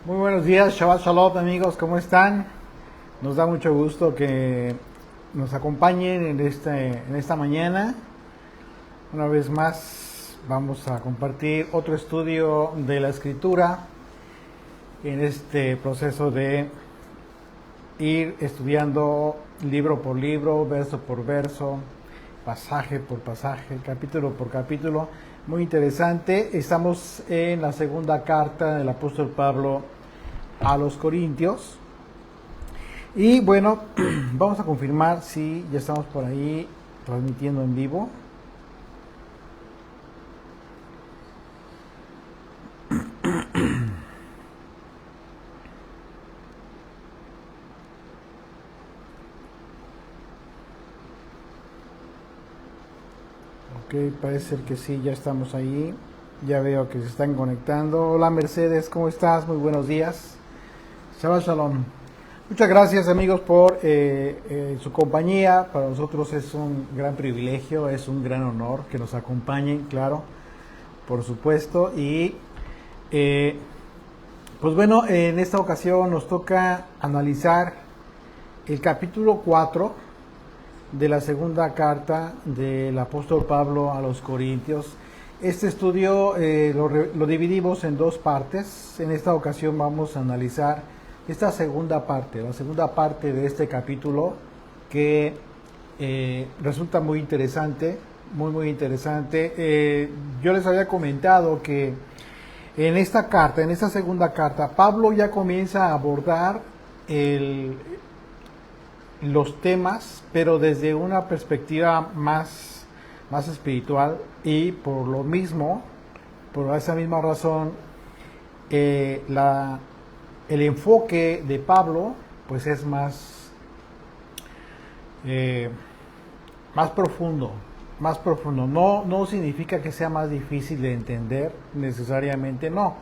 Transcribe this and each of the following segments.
Muy buenos días, Shabbat Shalom amigos, ¿cómo están? Nos da mucho gusto que nos acompañen en esta mañana. Una vez más vamos a compartir otro estudio de la escritura en este proceso de ir estudiando libro por libro, verso por verso, pasaje por pasaje, capítulo por capítulo. Muy interesante. Estamos en la segunda carta del apóstol Pablo a los Corintios. Y bueno, vamos a confirmar si ya estamos por ahí transmitiendo en vivo. Ok, parece ser que sí, ya estamos ahí. Ya veo que se están conectando. Hola Mercedes, ¿cómo estás? Muy buenos días. Shabbat Shalom. Muchas gracias amigos por su compañía. Para nosotros es un gran privilegio, es un gran honor que nos acompañen, claro, por supuesto. Y pues bueno, en esta ocasión nos toca analizar el capítulo 4 de la segunda carta del apóstol Pablo a los Corintios. Este estudio lo dividimos en dos partes. En esta ocasión vamos a analizar esta segunda parte, la segunda parte de este capítulo que resulta muy interesante, muy interesante. Yo les había comentado que en esta carta, en esta segunda carta, Pablo ya comienza a abordar los temas, pero desde una perspectiva más espiritual, y por lo mismo, por esa misma razón, el enfoque de Pablo pues es eh, profundo, más profundo. No significa que sea más difícil de entender, necesariamente no.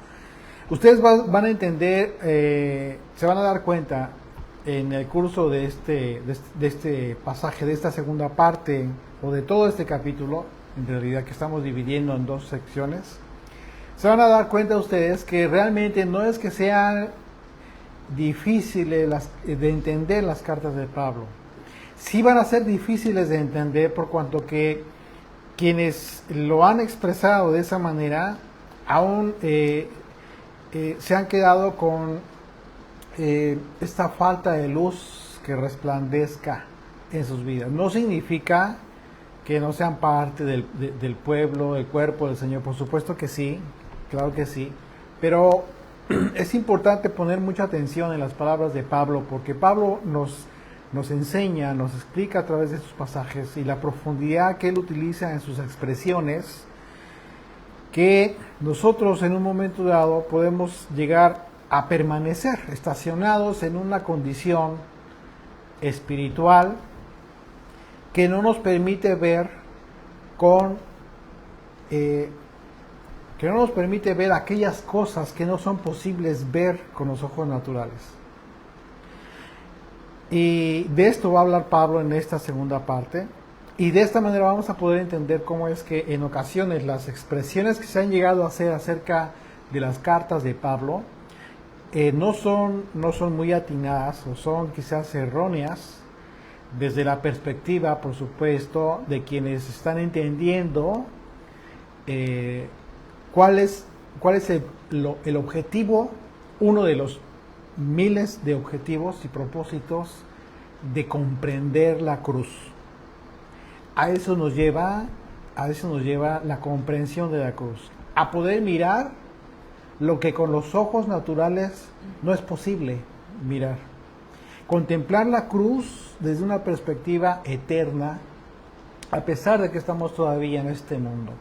Ustedes van a entender, se van a dar cuenta en el curso de este pasaje, de esta segunda parte, o de todo este capítulo, en realidad que estamos dividiendo en dos secciones, se van a dar cuenta ustedes que realmente no es que sean difíciles de entender las cartas de Pablo. Sí van a ser difíciles de entender por cuanto que quienes lo han expresado de esa manera aún se han quedado con esta falta de luz que resplandezca en sus vidas. No significa que no sean parte del pueblo, del cuerpo del Señor, por supuesto que sí, claro que sí, pero es importante poner mucha atención en las palabras de Pablo, porque Pablo nos enseña, nos explica a través de sus pasajes y la profundidad que él utiliza en sus expresiones, que nosotros en un momento dado podemos llegar a permanecer estacionados en una condición espiritual que no nos permite ver que no nos permite ver aquellas cosas que no son posibles ver con los ojos naturales. Y de esto va a hablar Pablo en esta segunda parte. Y de esta manera vamos a poder entender cómo es que en ocasiones las expresiones que se han llegado a hacer acerca de las cartas de Pablo no son muy atinadas, o son quizás erróneas desde la perspectiva, por supuesto, de quienes están entendiendo cuál es el objetivo, uno de los miles de objetivos y propósitos de comprender la cruz. A eso nos lleva la comprensión de la cruz, a poder mirar lo que con los ojos naturales no es posible mirar. Contemplar la cruz desde una perspectiva eterna, a pesar de que estamos todavía en este mundo.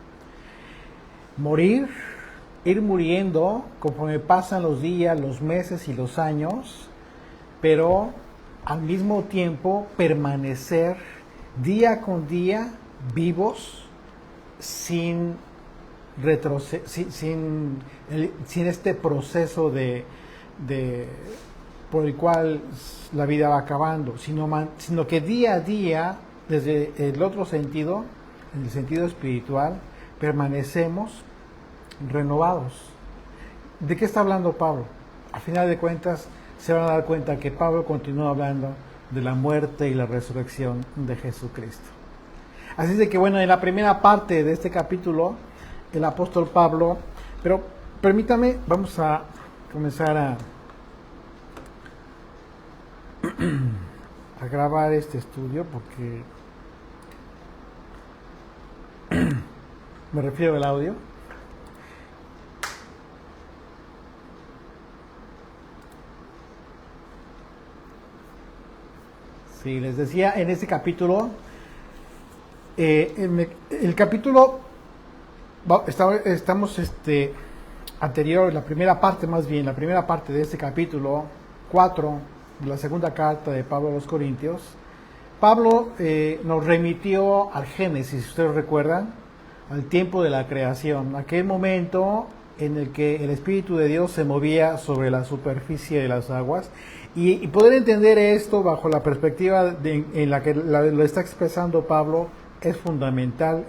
Morir, ir muriendo conforme pasan los días, los meses y los años, pero al mismo tiempo permanecer día con día vivos sin este proceso por el cual la vida va acabando, sino que día a día, desde el otro sentido, en el sentido espiritual, permanecemos renovados. ¿De qué está hablando Pablo? a final de cuentas se van a dar cuenta que Pablo continúa hablando de la muerte y la resurrección de Jesucristo. Así de que bueno, en la primera parte de este capítulo, el apóstol Pablo, pero permítame, vamos a comenzar a grabar este estudio porque me refiero al audio. Sí, les decía, en este capítulo, el capítulo, estamos anterior, la primera parte más bien, la primera parte de este capítulo 4, de la segunda carta de Pablo a los Corintios. Pablo nos remitió al Génesis, si ustedes recuerdan, al tiempo de la creación, aquel momento en el que el Espíritu de Dios se movía sobre la superficie de las aguas, y poder entender esto bajo la perspectiva en la que lo está expresando Pablo es fundamental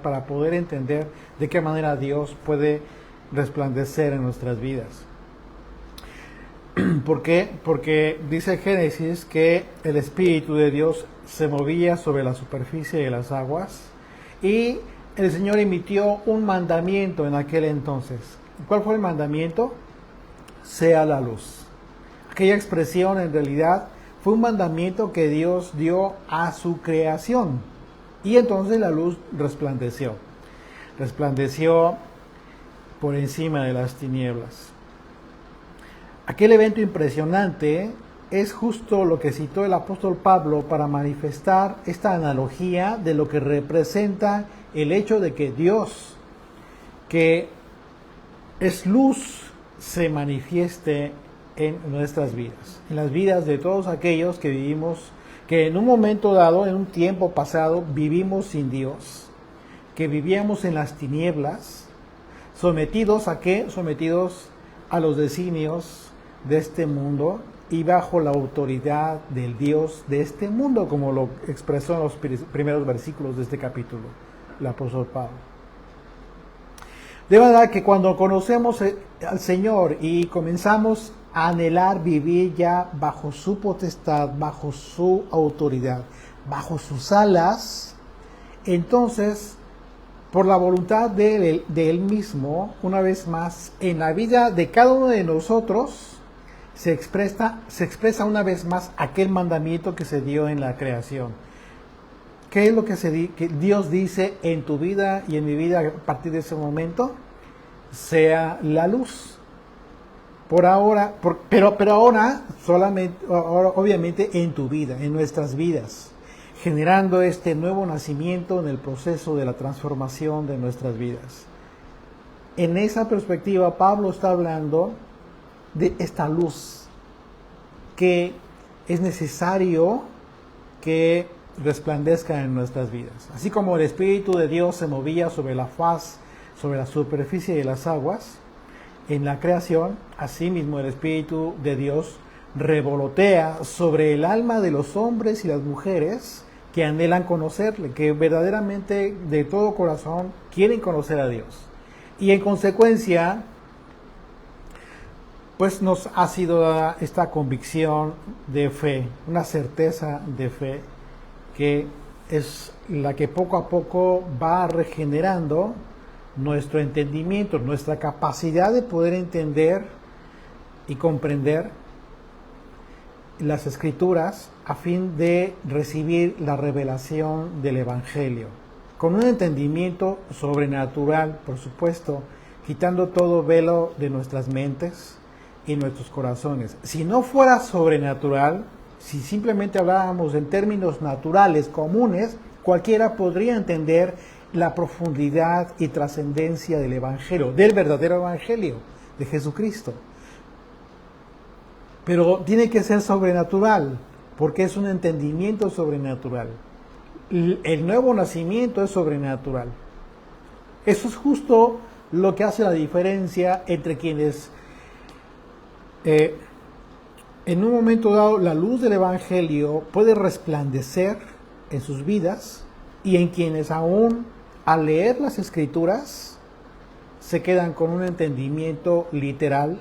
para poder entender de qué manera Dios puede resplandecer en nuestras vidas. ¿Por qué? Porque dice Génesis que el Espíritu de Dios se movía sobre la superficie de las aguas y el Señor emitió un mandamiento en aquel entonces. ¿Cuál fue el mandamiento? Sea la luz. Aquella expresión en realidad fue un mandamiento que Dios dio a su creación. Y entonces la luz resplandeció. Resplandeció por encima de las tinieblas. Aquel evento impresionante es justo lo que citó el apóstol Pablo para manifestar esta analogía de lo que representa el hecho de que Dios, que es luz, se manifieste en nuestras vidas, en las vidas de todos aquellos que vivimos, que en un momento dado, en un tiempo pasado, vivimos sin Dios, que vivíamos en las tinieblas, sometidos ¿a qué? Sometidos a los designios de este mundo y bajo la autoridad del Dios de este mundo, como lo expresó en los primeros versículos de este capítulo, el apóstol Pablo. De verdad que cuando conocemos al Señor y comenzamos a anhelar vivir ya bajo su potestad, bajo su autoridad, bajo sus alas, entonces, por la voluntad de Él mismo, una vez más, en la vida de cada uno de nosotros, se expresa una vez más aquel mandamiento que se dio en la creación. ¿Qué es lo que Dios dice en tu vida y en mi vida a partir de ese momento? Sea la luz. Por ahora, pero ahora solamente, ahora, obviamente en tu vida, en nuestras vidas, generando este nuevo nacimiento en el proceso de la transformación de nuestras vidas. En esa perspectiva, Pablo está hablando de esta luz que es necesario que resplandezca en nuestras vidas. Así como el Espíritu de Dios se movía sobre la faz, sobre la superficie de las aguas, en la creación, asimismo el Espíritu de Dios revolotea sobre el alma de los hombres y las mujeres que anhelan conocerle, que verdaderamente de todo corazón quieren conocer a Dios. Y en consecuencia, pues nos ha sido dada esta convicción de fe, una certeza de fe, que es la que poco a poco va regenerando nuestro entendimiento, nuestra capacidad de poder entender y comprender las Escrituras a fin de recibir la revelación del Evangelio, con un entendimiento sobrenatural, por supuesto, quitando todo velo de nuestras mentes y nuestros corazones. Si no fuera sobrenatural, si simplemente habláramos en términos naturales, comunes, cualquiera podría entender la profundidad y trascendencia del Evangelio, del verdadero Evangelio de Jesucristo. Pero tiene que ser sobrenatural, porque es un entendimiento sobrenatural. El nuevo nacimiento es sobrenatural. Eso es justo lo que hace la diferencia entre quienes en un momento dado la luz del Evangelio puede resplandecer en sus vidas y en quienes aún al leer las Escrituras se quedan con un entendimiento literal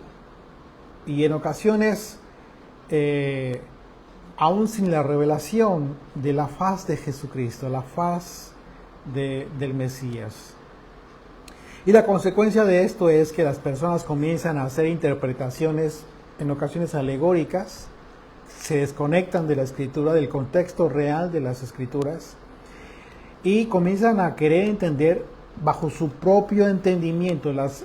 y en ocasiones, aún sin la revelación de la faz de Jesucristo, la faz del Mesías. Y la consecuencia de esto es que las personas comienzan a hacer interpretaciones en ocasiones alegóricas, se desconectan de la escritura, del contexto real de las escrituras, y comienzan a querer entender bajo su propio entendimiento las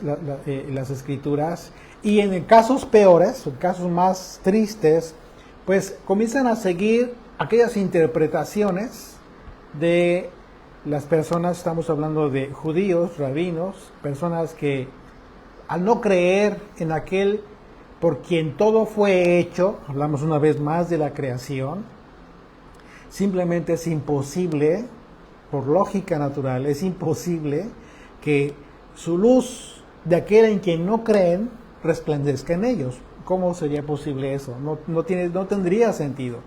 escrituras, y en casos peores, en casos más tristes, pues comienzan a seguir aquellas interpretaciones de las personas. Estamos hablando de judíos, rabinos, personas que al no creer en aquel por quien todo fue hecho, hablamos una vez más de la creación, simplemente es imposible, por lógica natural, es imposible que su luz de aquel en quien no creen resplandezca en ellos. ¿Cómo sería posible eso? No tendría sentido.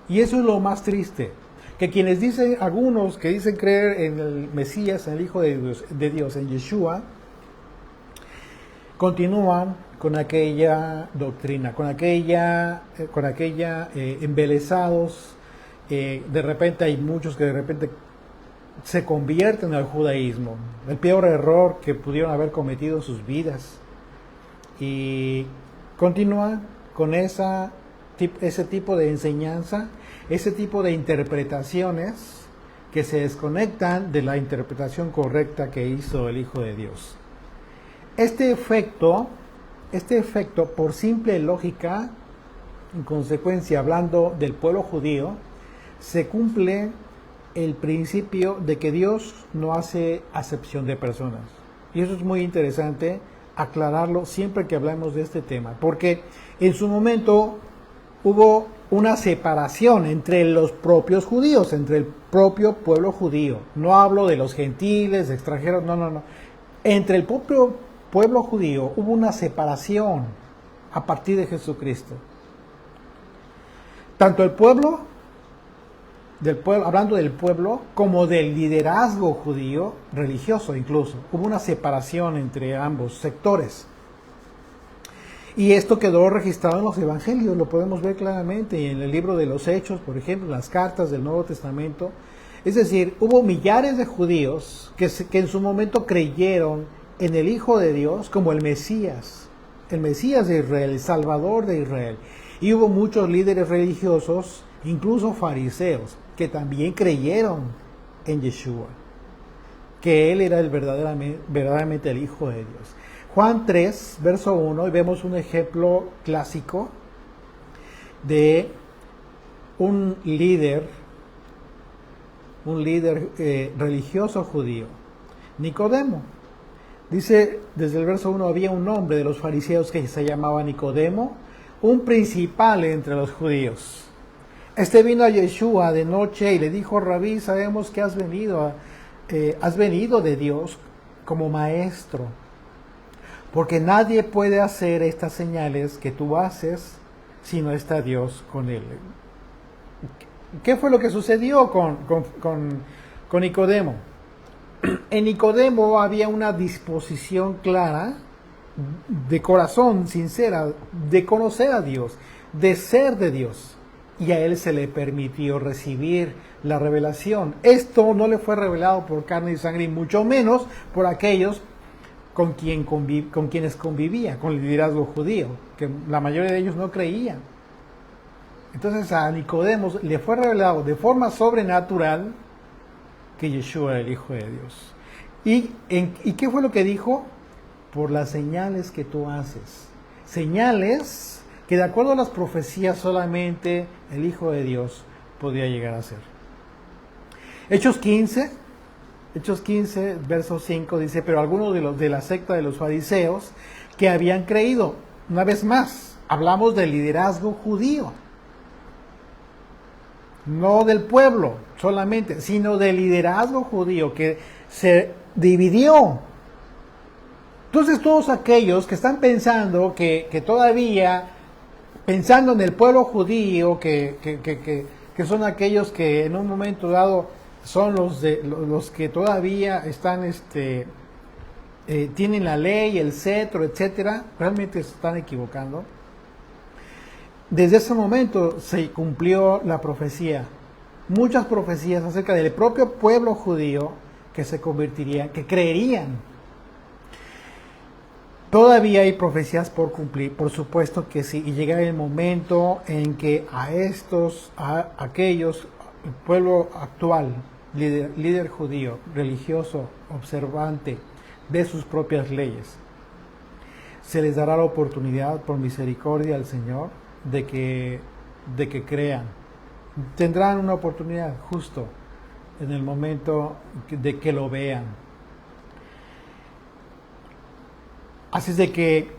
Y eso es lo más triste, que quienes dicen, algunos que dicen creer en el Mesías, en el Hijo de Dios, en Yeshua, continúan con aquella doctrina, con aquella embelesados. De repente hay muchos que de repente se convierten al judaísmo, el peor error que pudieron haber cometido en sus vidas, y continúan con ese tipo de enseñanza, ese tipo de interpretaciones que se desconectan de la interpretación correcta que hizo el Hijo de Dios. Este efecto, por simple lógica, en consecuencia, hablando del pueblo judío, se cumple el principio de que Dios no hace acepción de personas. Y eso es muy interesante aclararlo siempre que hablamos de este tema, porque en su momento hubo una separación entre los propios judíos, entre el propio pueblo judío. No hablo de los gentiles, de extranjeros, no. Entre el propio pueblo judío hubo una separación a partir de Jesucristo. Tanto el pueblo, hablando del pueblo, como del liderazgo judío, religioso incluso. Hubo una separación entre ambos sectores. Y esto quedó registrado en los evangelios, lo podemos ver claramente, y en el libro de los Hechos, por ejemplo, las cartas del Nuevo Testamento. Es decir, hubo millares de judíos que en su momento creyeron en el Hijo de Dios como el Mesías de Israel, el Salvador de Israel. Y hubo muchos líderes religiosos, incluso fariseos, que también creyeron en Yeshua, que Él era verdaderamente el Hijo de Dios. Juan 3, verso 1, y vemos un ejemplo clásico de un líder religioso judío, Nicodemo. Dice desde el verso 1, había un hombre de los fariseos que se llamaba Nicodemo, un principal entre los judíos. Este vino a Yeshua de noche y le dijo: Rabí, sabemos que has venido de Dios como maestro, porque nadie puede hacer estas señales que tú haces si no está Dios con él. ¿Qué fue lo que sucedió con Nicodemo? En Nicodemo había una disposición clara, de corazón sincera, de conocer a Dios, de ser de Dios. Y a él se le permitió recibir la revelación. Esto no le fue revelado por carne y sangre, y mucho menos por aquellos con quienes convivía, con el liderazgo judío, que la mayoría de ellos no creían. Entonces a Nicodemo le fue revelado de forma sobrenatural que Yeshua era el Hijo de Dios. ¿Y qué fue lo que dijo? Por las señales que tú haces. Señales que de acuerdo a las profecías solamente el Hijo de Dios podía llegar a ser. Hechos 15, verso 5 dice: pero algunos de la secta de los fariseos que habían creído, una vez más, hablamos del liderazgo judío, no del pueblo solamente, sino del liderazgo judío que se dividió. Entonces todos aquellos que están pensando que todavía, pensando en el pueblo judío, que son aquellos que en un momento dado son los que todavía están tienen la ley, el cetro, etcétera, realmente se están equivocando. desde ese momento se cumplió la profecía. Muchas profecías acerca del propio pueblo judío que se convertirían, que creerían. Todavía hay profecías por cumplir, por supuesto que sí, y llega el momento en que a aquellos, el pueblo actual, líder judío, religioso, observante de sus propias leyes, se les dará la oportunidad por misericordia al Señor de que crean. Tendrán una oportunidad justo en el momento de que lo vean. Así es de que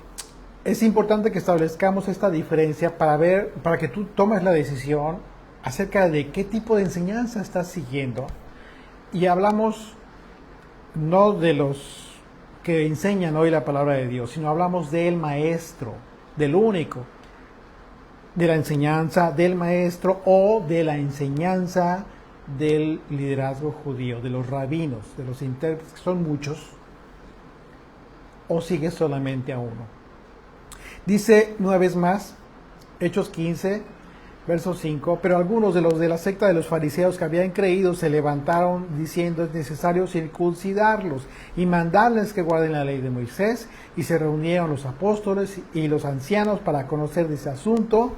es importante que establezcamos esta diferencia para que tú tomes la decisión acerca de qué tipo de enseñanza estás siguiendo. Y hablamos no de los que enseñan hoy la palabra de Dios, sino hablamos del maestro, del único, de la enseñanza del maestro o de la enseñanza del liderazgo judío, de los rabinos, de los intérpretes, que son muchos, o sigues solamente a uno. Dice una vez más, Hechos 15, verso 5, pero algunos de los de la secta de los fariseos que habían creído se levantaron diciendo: es necesario circuncidarlos y mandarles que guarden la ley de Moisés. Y se reunieron los apóstoles y los ancianos para conocer de ese asunto.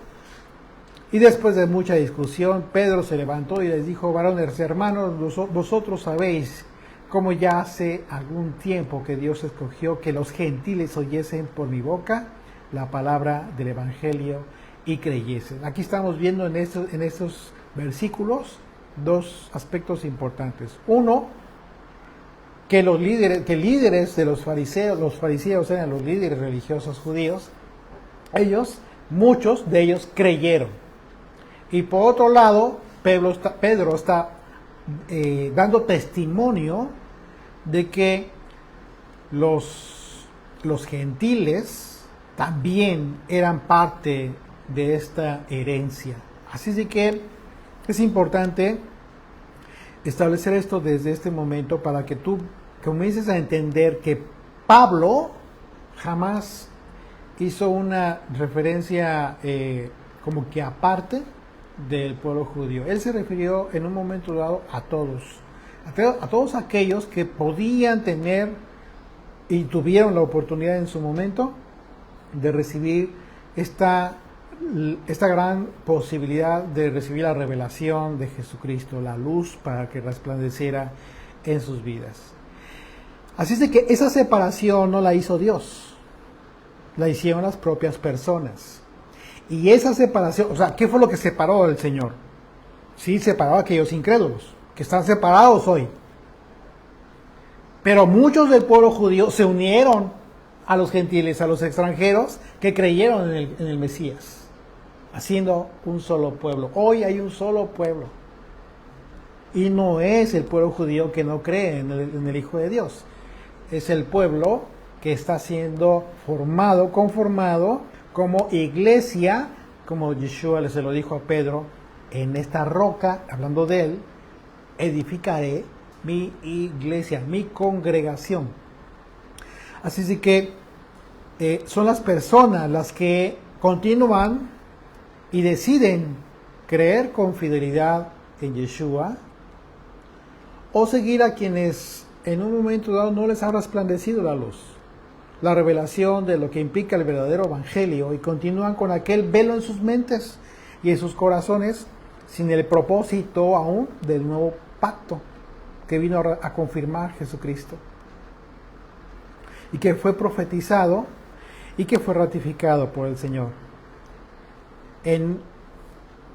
Y después de mucha discusión, Pedro se levantó y les dijo: varones, hermanos, vosotros sabéis cómo ya hace algún tiempo que Dios escogió que los gentiles oyesen por mi boca la palabra del Evangelio y creyesen. Aquí estamos viendo en estos versículos dos aspectos importantes. Uno, que líderes de los fariseos eran los líderes religiosos judíos. Muchos de ellos creyeron. Y por otro lado, Pedro está dando testimonio de que los gentiles también eran parte de esta herencia. Así de que es importante establecer esto desde este momento para que tú comiences a entender que Pablo jamás hizo una referencia como que aparte del pueblo judío. Él se refirió en un momento dado a todos aquellos que podían tener y tuvieron la oportunidad en su momento de recibir esta gran posibilidad de recibir la revelación de Jesucristo, la luz para que resplandeciera en sus vidas. Así es de que esa separación no la hizo Dios, la hicieron las propias personas. Y esa separación, o sea, ¿qué fue lo que separó al Señor? Sí, separó a aquellos incrédulos, que están separados hoy. Pero muchos del pueblo judío se unieron a los gentiles, a los extranjeros que creyeron en el Mesías, haciendo un solo pueblo. Hoy hay un solo pueblo. Y no es el pueblo judío que no cree en el Hijo de Dios. Es el pueblo que está siendo conformado como iglesia, como Yeshua se lo dijo a Pedro: en esta roca, hablando de él, edificaré mi iglesia, mi congregación. Así es que son las personas las que continúan y deciden creer con fidelidad en Yeshua, o seguir a quienes en un momento dado no les ha resplandecido la luz, la revelación de lo que implica el verdadero evangelio, y continúan con aquel velo en sus mentes y en sus corazones, sin el propósito aún del nuevo pacto que vino a confirmar Jesucristo, y que fue profetizado y que fue ratificado por el Señor. En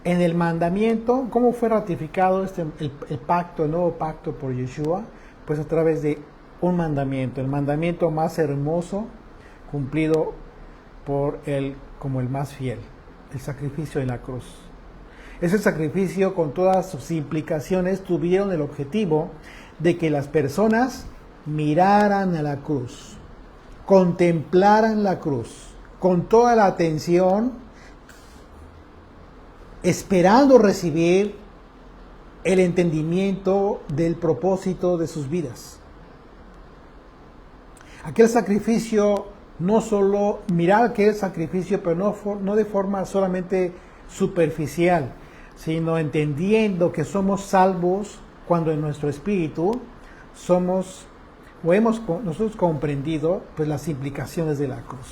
el mandamiento, ¿cómo fue ratificado el pacto, el nuevo pacto por Yeshua? Pues a través de un mandamiento, el mandamiento más hermoso, cumplido por él como el más fiel, el sacrificio en la cruz. Ese sacrificio, con todas sus implicaciones, tuvieron el objetivo de que las personas miraran a la cruz, contemplaran la cruz con toda la atención, esperando recibir el entendimiento del propósito de sus vidas. Aquel sacrificio No solo mirar que es sacrificio, pero no de forma solamente superficial, sino entendiendo que somos salvos cuando en nuestro espíritu somos o hemos nosotros comprendido pues las implicaciones de la cruz,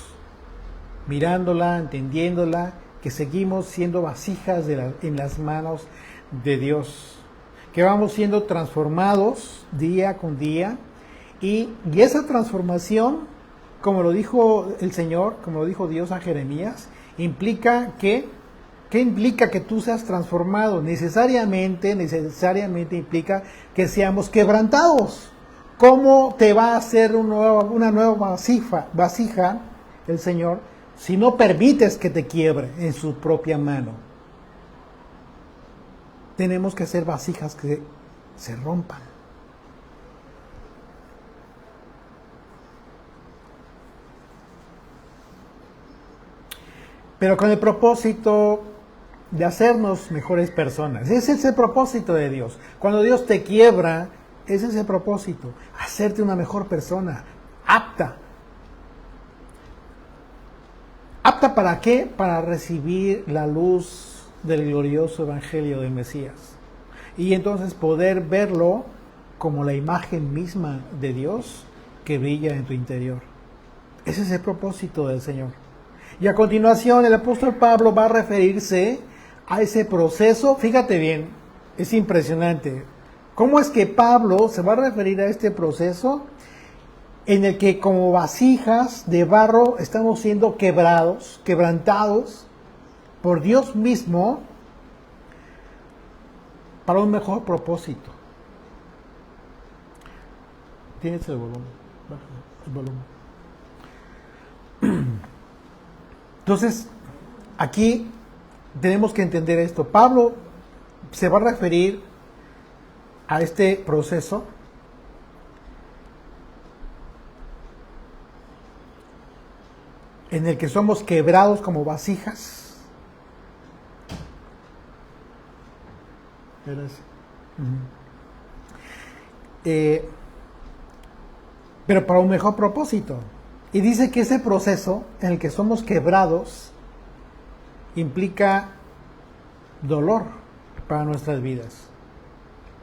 mirándola, entendiéndola, que seguimos siendo vasijas en las manos de Dios, que vamos siendo transformados día con día, y esa transformación, como lo dijo el Señor, como lo dijo Dios a Jeremías, implica que, ¿qué implica que tú seas transformado? Necesariamente implica que seamos quebrantados. ¿Cómo te va a hacer una nueva vasija el Señor si no permites que te quiebre en su propia mano? Tenemos que ser vasijas que se rompan. Pero con el propósito de hacernos mejores personas. Ese es el propósito de Dios. Cuando Dios te quiebra, ese es el propósito. Hacerte una mejor persona. Apta. ¿Apta para qué? Para recibir la luz del glorioso evangelio del Mesías. Y entonces poder verlo como la imagen misma de Dios que brilla en tu interior. Ese es el propósito del Señor. Y a continuación el apóstol Pablo va a referirse a ese proceso. Fíjate bien, es impresionante. ¿Cómo es que Pablo se va a referir a este proceso en el que como vasijas de barro estamos siendo quebrantados por Dios mismo para un mejor propósito? ¿Tienes el volumen? Baja el volumen. Entonces, aquí tenemos que entender esto. Pablo se va a referir a este proceso en el que somos quebrados como vasijas. Pero para un mejor propósito. Y dice que ese proceso en el que somos quebrados implica dolor para nuestras vidas.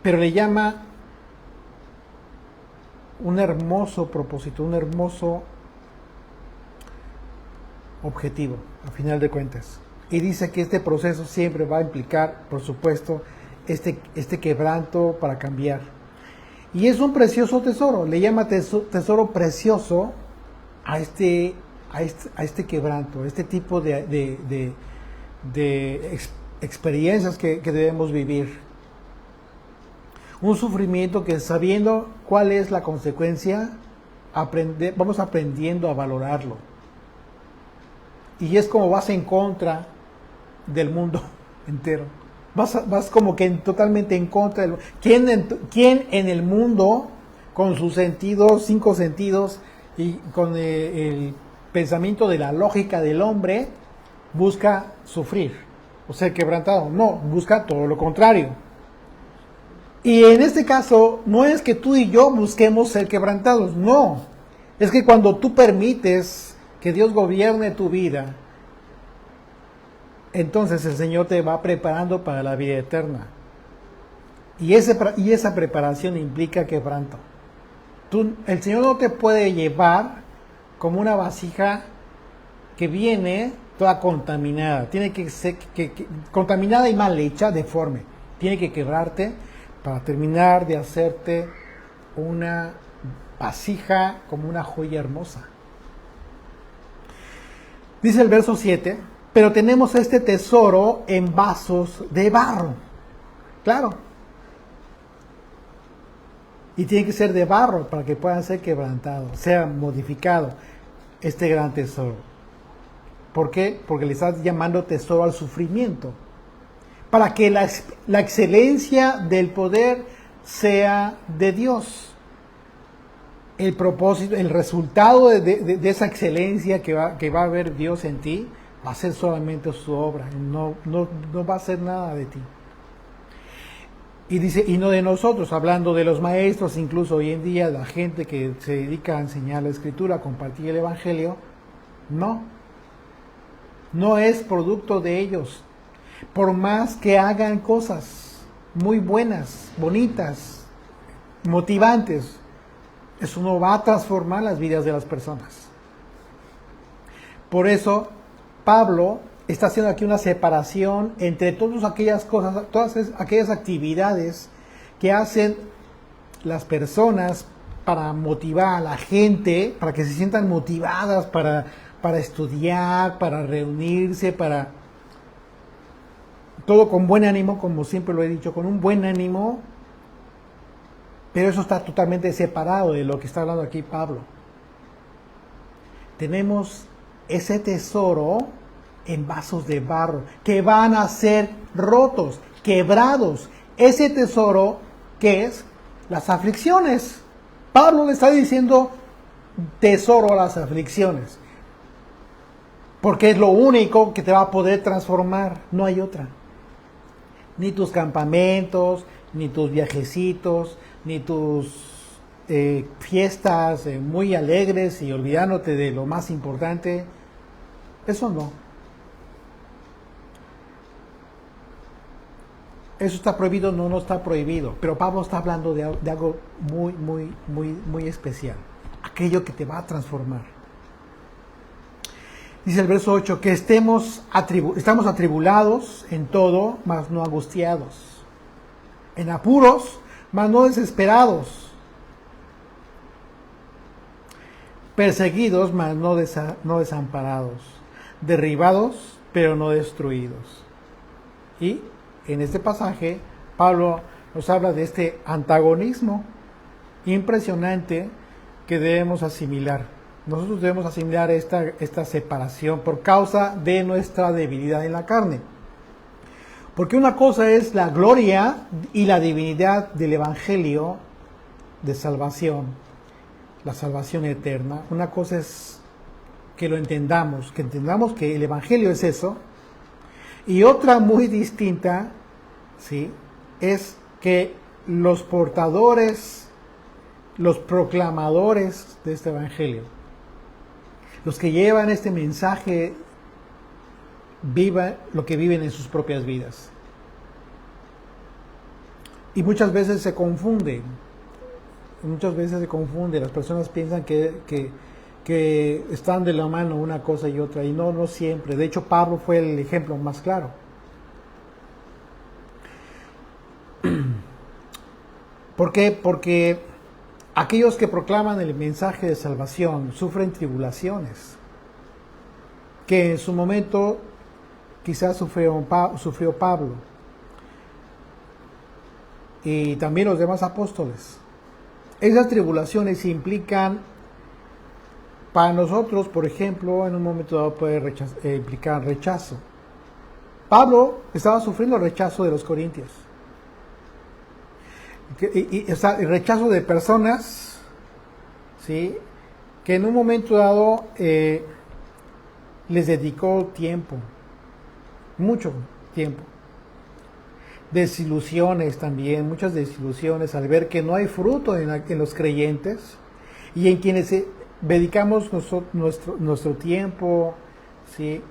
Pero le llama un hermoso propósito, un hermoso objetivo, a final de cuentas. Y dice que este proceso siempre va a implicar, por supuesto, este quebranto para cambiar. Y es un precioso tesoro, le llama tesoro precioso a este quebranto, este tipo de experiencias que debemos vivir. Un sufrimiento que, sabiendo cuál es la consecuencia, vamos aprendiendo a valorarlo. Y es como vas en contra del mundo entero. Vas como que totalmente en contra del mundo. ¿Quién en el mundo, con sus sentidos, 5 sentidos, y con el pensamiento de la lógica del hombre, busca sufrir o ser quebrantado? No, busca todo lo contrario. Y en este caso, no es que tú y yo busquemos ser quebrantados, no. Es que cuando tú permites que Dios gobierne tu vida, entonces el Señor te va preparando para la vida eterna. Y esa preparación implica quebranto. El Señor no te puede llevar como una vasija que viene toda contaminada. Tiene que ser contaminada y mal hecha, deforme. Tiene que quebrarte para terminar de hacerte una vasija como una joya hermosa. Dice el verso 7, pero tenemos este tesoro en vasos de barro. Claro. Y tiene que ser de barro para que puedan ser quebrantados, sea modificado este gran tesoro. ¿Por qué? Porque le estás llamando tesoro al sufrimiento. Para que la excelencia del poder sea de Dios. El propósito, el resultado de esa excelencia que va a ver Dios en ti, va a ser solamente su obra. No va a ser nada de ti. Y dice, y no de nosotros, hablando de los maestros, incluso hoy en día la gente que se dedica a enseñar la Escritura, a compartir el Evangelio, No, no es producto de ellos. Por más que hagan cosas muy buenas, bonitas, motivantes, eso no va a transformar las vidas de las personas. Por eso, Pablo está haciendo aquí una separación entre todas aquellas cosas, todas aquellas actividades que hacen las personas para motivar a la gente, para que se sientan motivadas para estudiar, para reunirse, para todo con buen ánimo, como siempre lo he dicho, con un buen ánimo, pero eso está totalmente separado de lo que está hablando aquí Pablo. Tenemos ese tesoro en vasos de barro que van a ser rotos, quebrados. Ese tesoro que es las aflicciones. Pablo le está diciendo tesoro a las aflicciones, porque es lo único que te va a poder transformar, no hay otra. Ni tus campamentos, ni tus viajecitos, ni tus fiestas muy alegres y olvidándote de lo más importante, eso no. ¿Eso está prohibido? No, no está prohibido. Pero Pablo está hablando de algo muy especial. Aquello que te va a transformar. Dice el verso 8, que estamos atribulados en todo, mas no angustiados. En apuros, mas no desesperados. Perseguidos, mas no desamparados. Derribados, pero no destruidos. Y en este pasaje, Pablo nos habla de este antagonismo impresionante que debemos asimilar. Nosotros debemos asimilar esta separación por causa de nuestra debilidad en la carne. Porque una cosa es la gloria y la divinidad del Evangelio de salvación, la salvación eterna. Una cosa es que lo entendamos, que el Evangelio es eso. Y otra muy distinta, ¿sí?, es que los portadores, los proclamadores de este Evangelio, los que llevan este mensaje, vivan lo que viven en sus propias vidas. Y muchas veces se confunden. Las personas piensan que están de la mano una cosa y otra, y no siempre. De hecho, Pablo fue el ejemplo más claro. ¿Por qué? Porque aquellos que proclaman el mensaje de salvación sufren tribulaciones, que en su momento quizás sufrió Pablo y también los demás apóstoles. Esas tribulaciones implican, para nosotros, por ejemplo, en un momento dado puede implicar rechazo. Pablo estaba sufriendo el rechazo de los corintios. El rechazo de personas, ¿sí?, que en un momento dado les dedicó tiempo, mucho tiempo. Desilusiones también, muchas desilusiones al ver que no hay fruto en los creyentes y en quienes dedicamos nuestro tiempo, ¿sí?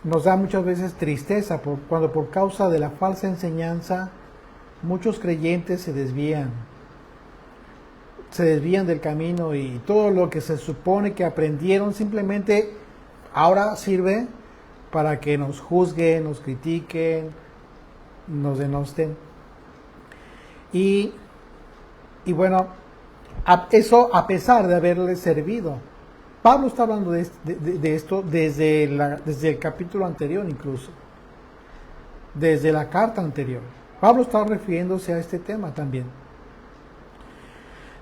Nos da muchas veces tristeza cuando por causa de la falsa enseñanza muchos creyentes se desvían del camino, y todo lo que se supone que aprendieron simplemente ahora sirve para que nos juzguen, nos critiquen, nos denosten. Y bueno, eso a pesar de haberles servido. Pablo está hablando de esto desde el capítulo anterior, incluso desde la carta anterior. Pablo está refiriéndose a este tema también.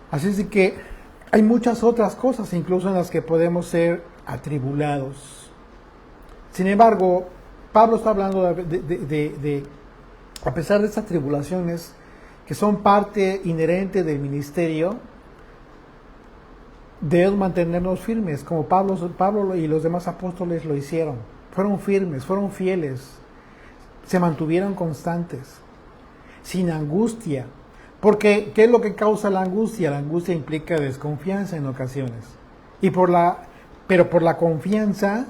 Así es que hay muchas otras cosas incluso en las que podemos ser atribulados. Sin embargo, Pablo está hablando de a pesar de estas tribulaciones que son parte inherente del ministerio, debemos mantenernos firmes, como Pablo y los demás apóstoles lo hicieron. Fueron firmes, fueron fieles, se mantuvieron constantes, sin angustia. Porque, ¿qué es lo que causa la angustia? La angustia implica desconfianza en ocasiones. Y por pero por la confianza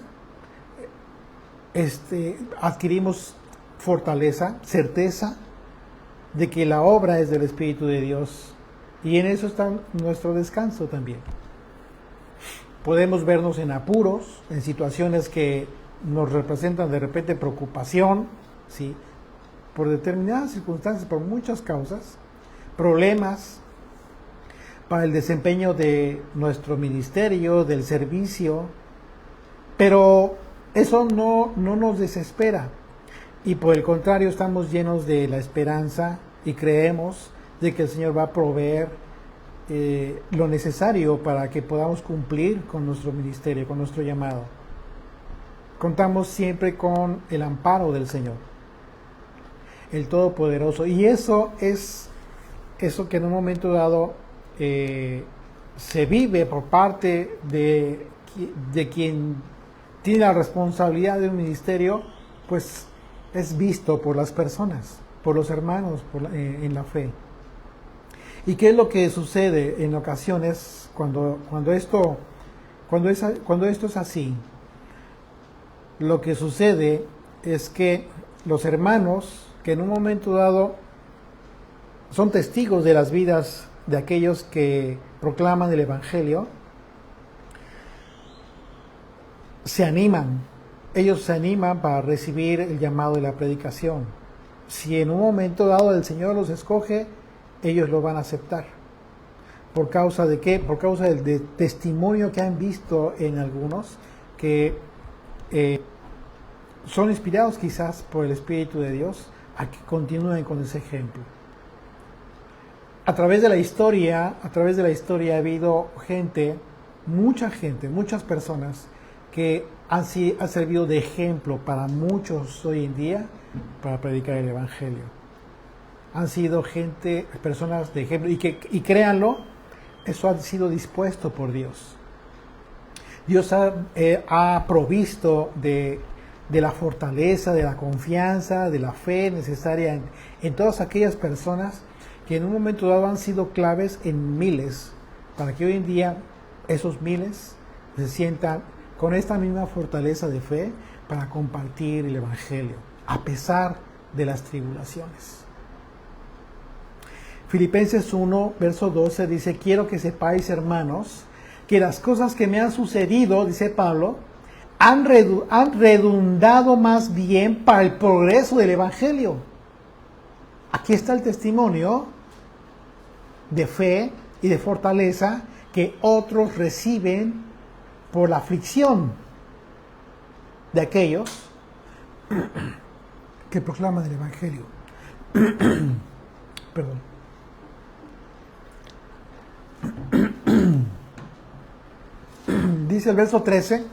adquirimos fortaleza, certeza de que la obra es del Espíritu de Dios, y en eso está nuestro descanso también. Podemos vernos en apuros, en situaciones que nos representan de repente preocupación, ¿sí? Por determinadas circunstancias, por muchas causas, problemas para el desempeño de nuestro ministerio, del servicio, pero eso no nos desespera, y por el contrario estamos llenos de la esperanza y creemos de que el Señor va a proveer lo necesario para que podamos cumplir con nuestro ministerio, con nuestro llamado. Contamos siempre con el amparo del Señor, el Todopoderoso, y eso es eso que en un momento dado se vive por parte de quien tiene la responsabilidad de un ministerio, pues es visto por las personas, por los hermanos en la fe. ¿Y qué es lo que sucede en ocasiones cuando esto es así? Lo que sucede es que los hermanos que en un momento dado son testigos de las vidas de aquellos que proclaman el Evangelio, se animan. Ellos se animan para recibir el llamado de la predicación. Si en un momento dado el Señor los escoge, ellos lo van a aceptar. ¿Por causa de qué? Por causa del testimonio que han visto en algunos que son inspirados quizás por el Espíritu de Dios a que continúen con ese ejemplo. A través de la historia ha habido muchas personas que han servido de ejemplo para muchos hoy en día para predicar el Evangelio. Han sido personas de ejemplo, y créanlo, eso ha sido dispuesto por Dios. Dios ha provisto de la fortaleza, de la confianza, de la fe necesaria en todas aquellas personas que en un momento dado han sido claves en miles, para que hoy en día esos miles se sientan con esta misma fortaleza de fe para compartir el Evangelio, a pesar de las tribulaciones. Filipenses 1, verso 12 dice: quiero que sepáis, hermanos, que las cosas que me han sucedido, dice Pablo, han redundado más bien para el progreso del Evangelio. Aquí está el testimonio de fe y de fortaleza que otros reciben por la aflicción de aquellos que proclaman el Evangelio. Perdón. Dice el verso 13: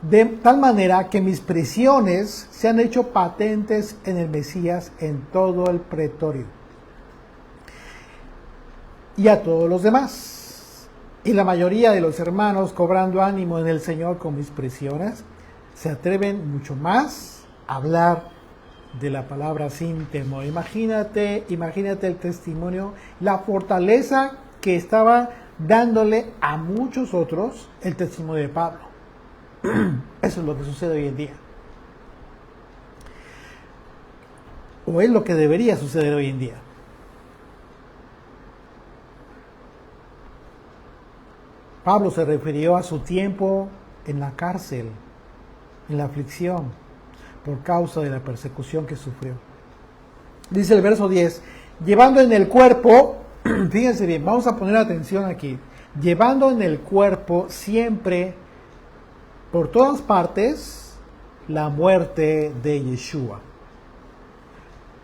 de tal manera que mis prisiones se han hecho patentes en el Mesías en todo el pretorio y a todos los demás. Y la mayoría de los hermanos, cobrando ánimo en el Señor con mis prisiones, se atreven mucho más a hablar de la palabra sin temor. Imagínate el testimonio, la fortaleza que estaba dándole a muchos otros el testimonio de Pablo. Eso es lo que sucede hoy en día. O es lo que debería suceder hoy en día. Pablo se refirió a su tiempo en la cárcel, en la aflicción, por causa de la persecución que sufrió. Dice el verso 10, llevando en el cuerpo, fíjense bien, vamos a poner atención aquí, llevando en el cuerpo siempre, por todas partes, la muerte de Yeshua,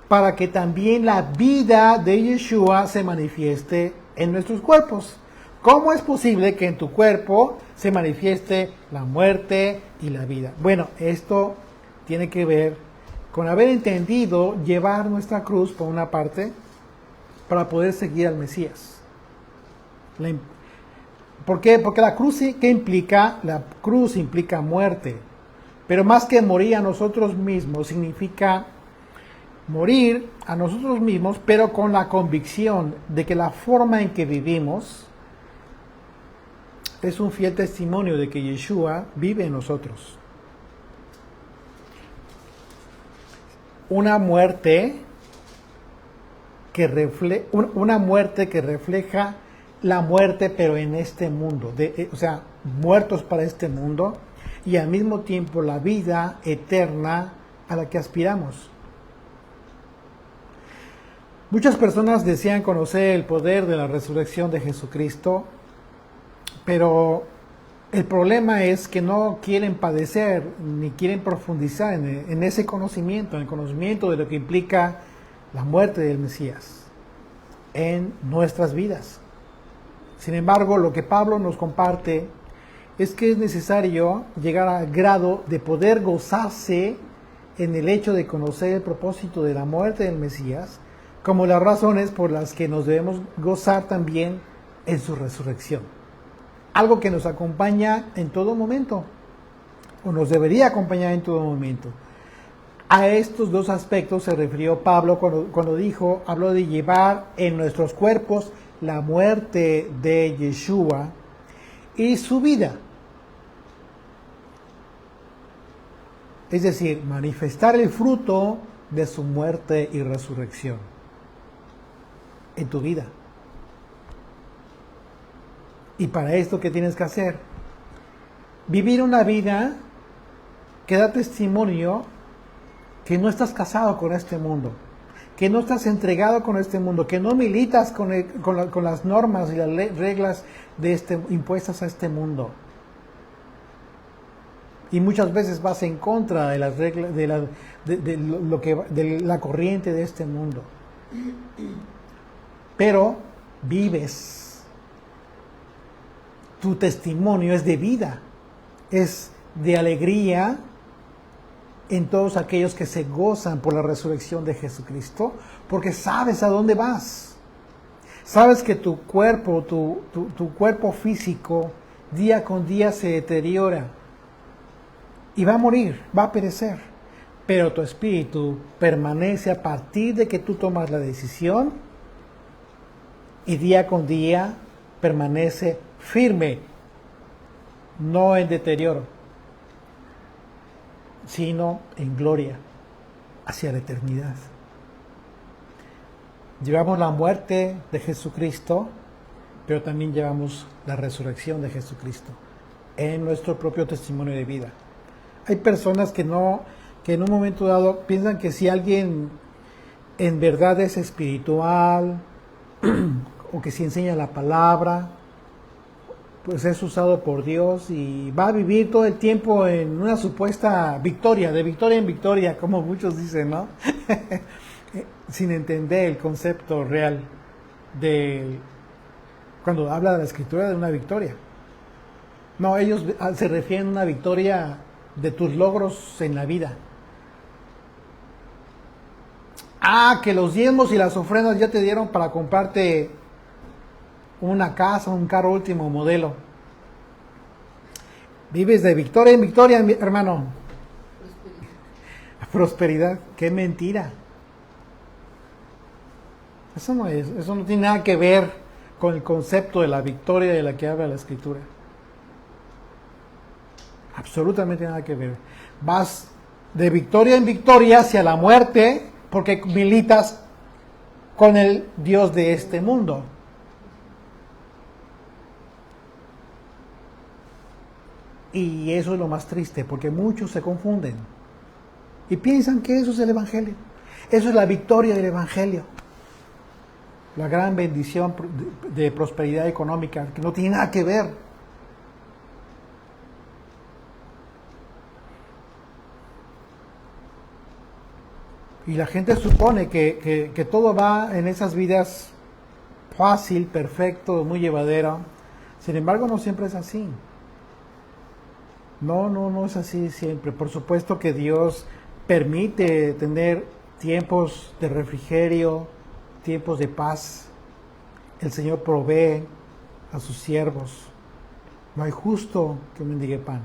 para que también la vida de Yeshua se manifieste en nuestros cuerpos. ¿Cómo es posible que en tu cuerpo se manifieste la muerte y la vida? Bueno, esto tiene que ver con haber entendido llevar nuestra cruz por una parte para poder seguir al Mesías. ¿Por qué? Porque la cruz, ¿qué implica? La cruz implica muerte, pero más que morir a nosotros mismos, significa morir a nosotros mismos, pero con la convicción de que la forma en que vivimos es un fiel testimonio de que Yeshua vive en nosotros. Una muerte una muerte que refleja la muerte, pero en este mundo, o sea, muertos para este mundo, y al mismo tiempo la vida eterna a la que aspiramos. Muchas personas desean conocer el poder de la resurrección de Jesucristo, pero el problema es que no quieren padecer ni quieren profundizar en ese conocimiento, en el conocimiento de lo que implica la muerte del Mesías en nuestras vidas. Sin embargo, lo que Pablo nos comparte es que es necesario llegar al grado de poder gozarse en el hecho de conocer el propósito de la muerte del Mesías, como las razones por las que nos debemos gozar también en su resurrección. Algo que nos acompaña en todo momento, o nos debería acompañar en todo momento. A estos dos aspectos se refirió Pablo cuando habló de llevar en nuestros cuerpos la muerte de Yeshua y su vida. Es decir, manifestar el fruto de su muerte y resurrección en tu vida. Y para esto, ¿qué tienes que hacer? Vivir una vida que da testimonio que no estás casado con este mundo, que no estás entregado con este mundo, que no militas con las normas y las reglas impuestas a este mundo. Y muchas veces vas en contra de las reglas, de la corriente de este mundo. Pero vives. Tu testimonio es de vida, es de alegría en todos aquellos que se gozan por la resurrección de Jesucristo, porque sabes a dónde vas. Sabes que tu cuerpo, tu cuerpo físico, día con día se deteriora y va a morir, va a perecer. Pero tu espíritu permanece a partir de que tú tomas la decisión y día con día permanece firme, no en deterioro, sino en gloria hacia la eternidad. Llevamos la muerte de Jesucristo, pero también llevamos la resurrección de Jesucristo en nuestro propio testimonio de vida. Hay personas que en un momento dado piensan que si alguien en verdad es espiritual o que si enseña la palabra, pues es usado por Dios y va a vivir todo el tiempo en una supuesta victoria, de victoria en victoria, como muchos dicen, ¿no? Sin entender el concepto real de cuando habla de la Escritura de una victoria. No, ellos se refieren a una victoria de tus logros en la vida. Que los diezmos y las ofrendas ya te dieron para comprarte una casa, un carro último modelo. Vives de victoria en victoria, hermano. Prosperidad. Qué mentira. Eso no tiene nada que ver con el concepto de la victoria de la que habla la Escritura. Absolutamente nada que ver. Vas de victoria en victoria hacia la muerte porque militas con el Dios de este mundo. Y eso es lo más triste, porque muchos se confunden y piensan que eso es el Evangelio. Eso es la victoria del Evangelio. La gran bendición de prosperidad económica, que no tiene nada que ver. Y la gente supone que todo va en esas vidas fácil, perfecto, muy llevadero. Sin embargo, no siempre es así. No es así siempre. Por supuesto que Dios permite tener tiempos de refrigerio, tiempos de paz. El Señor provee a sus siervos. No hay justo que mendigue pan.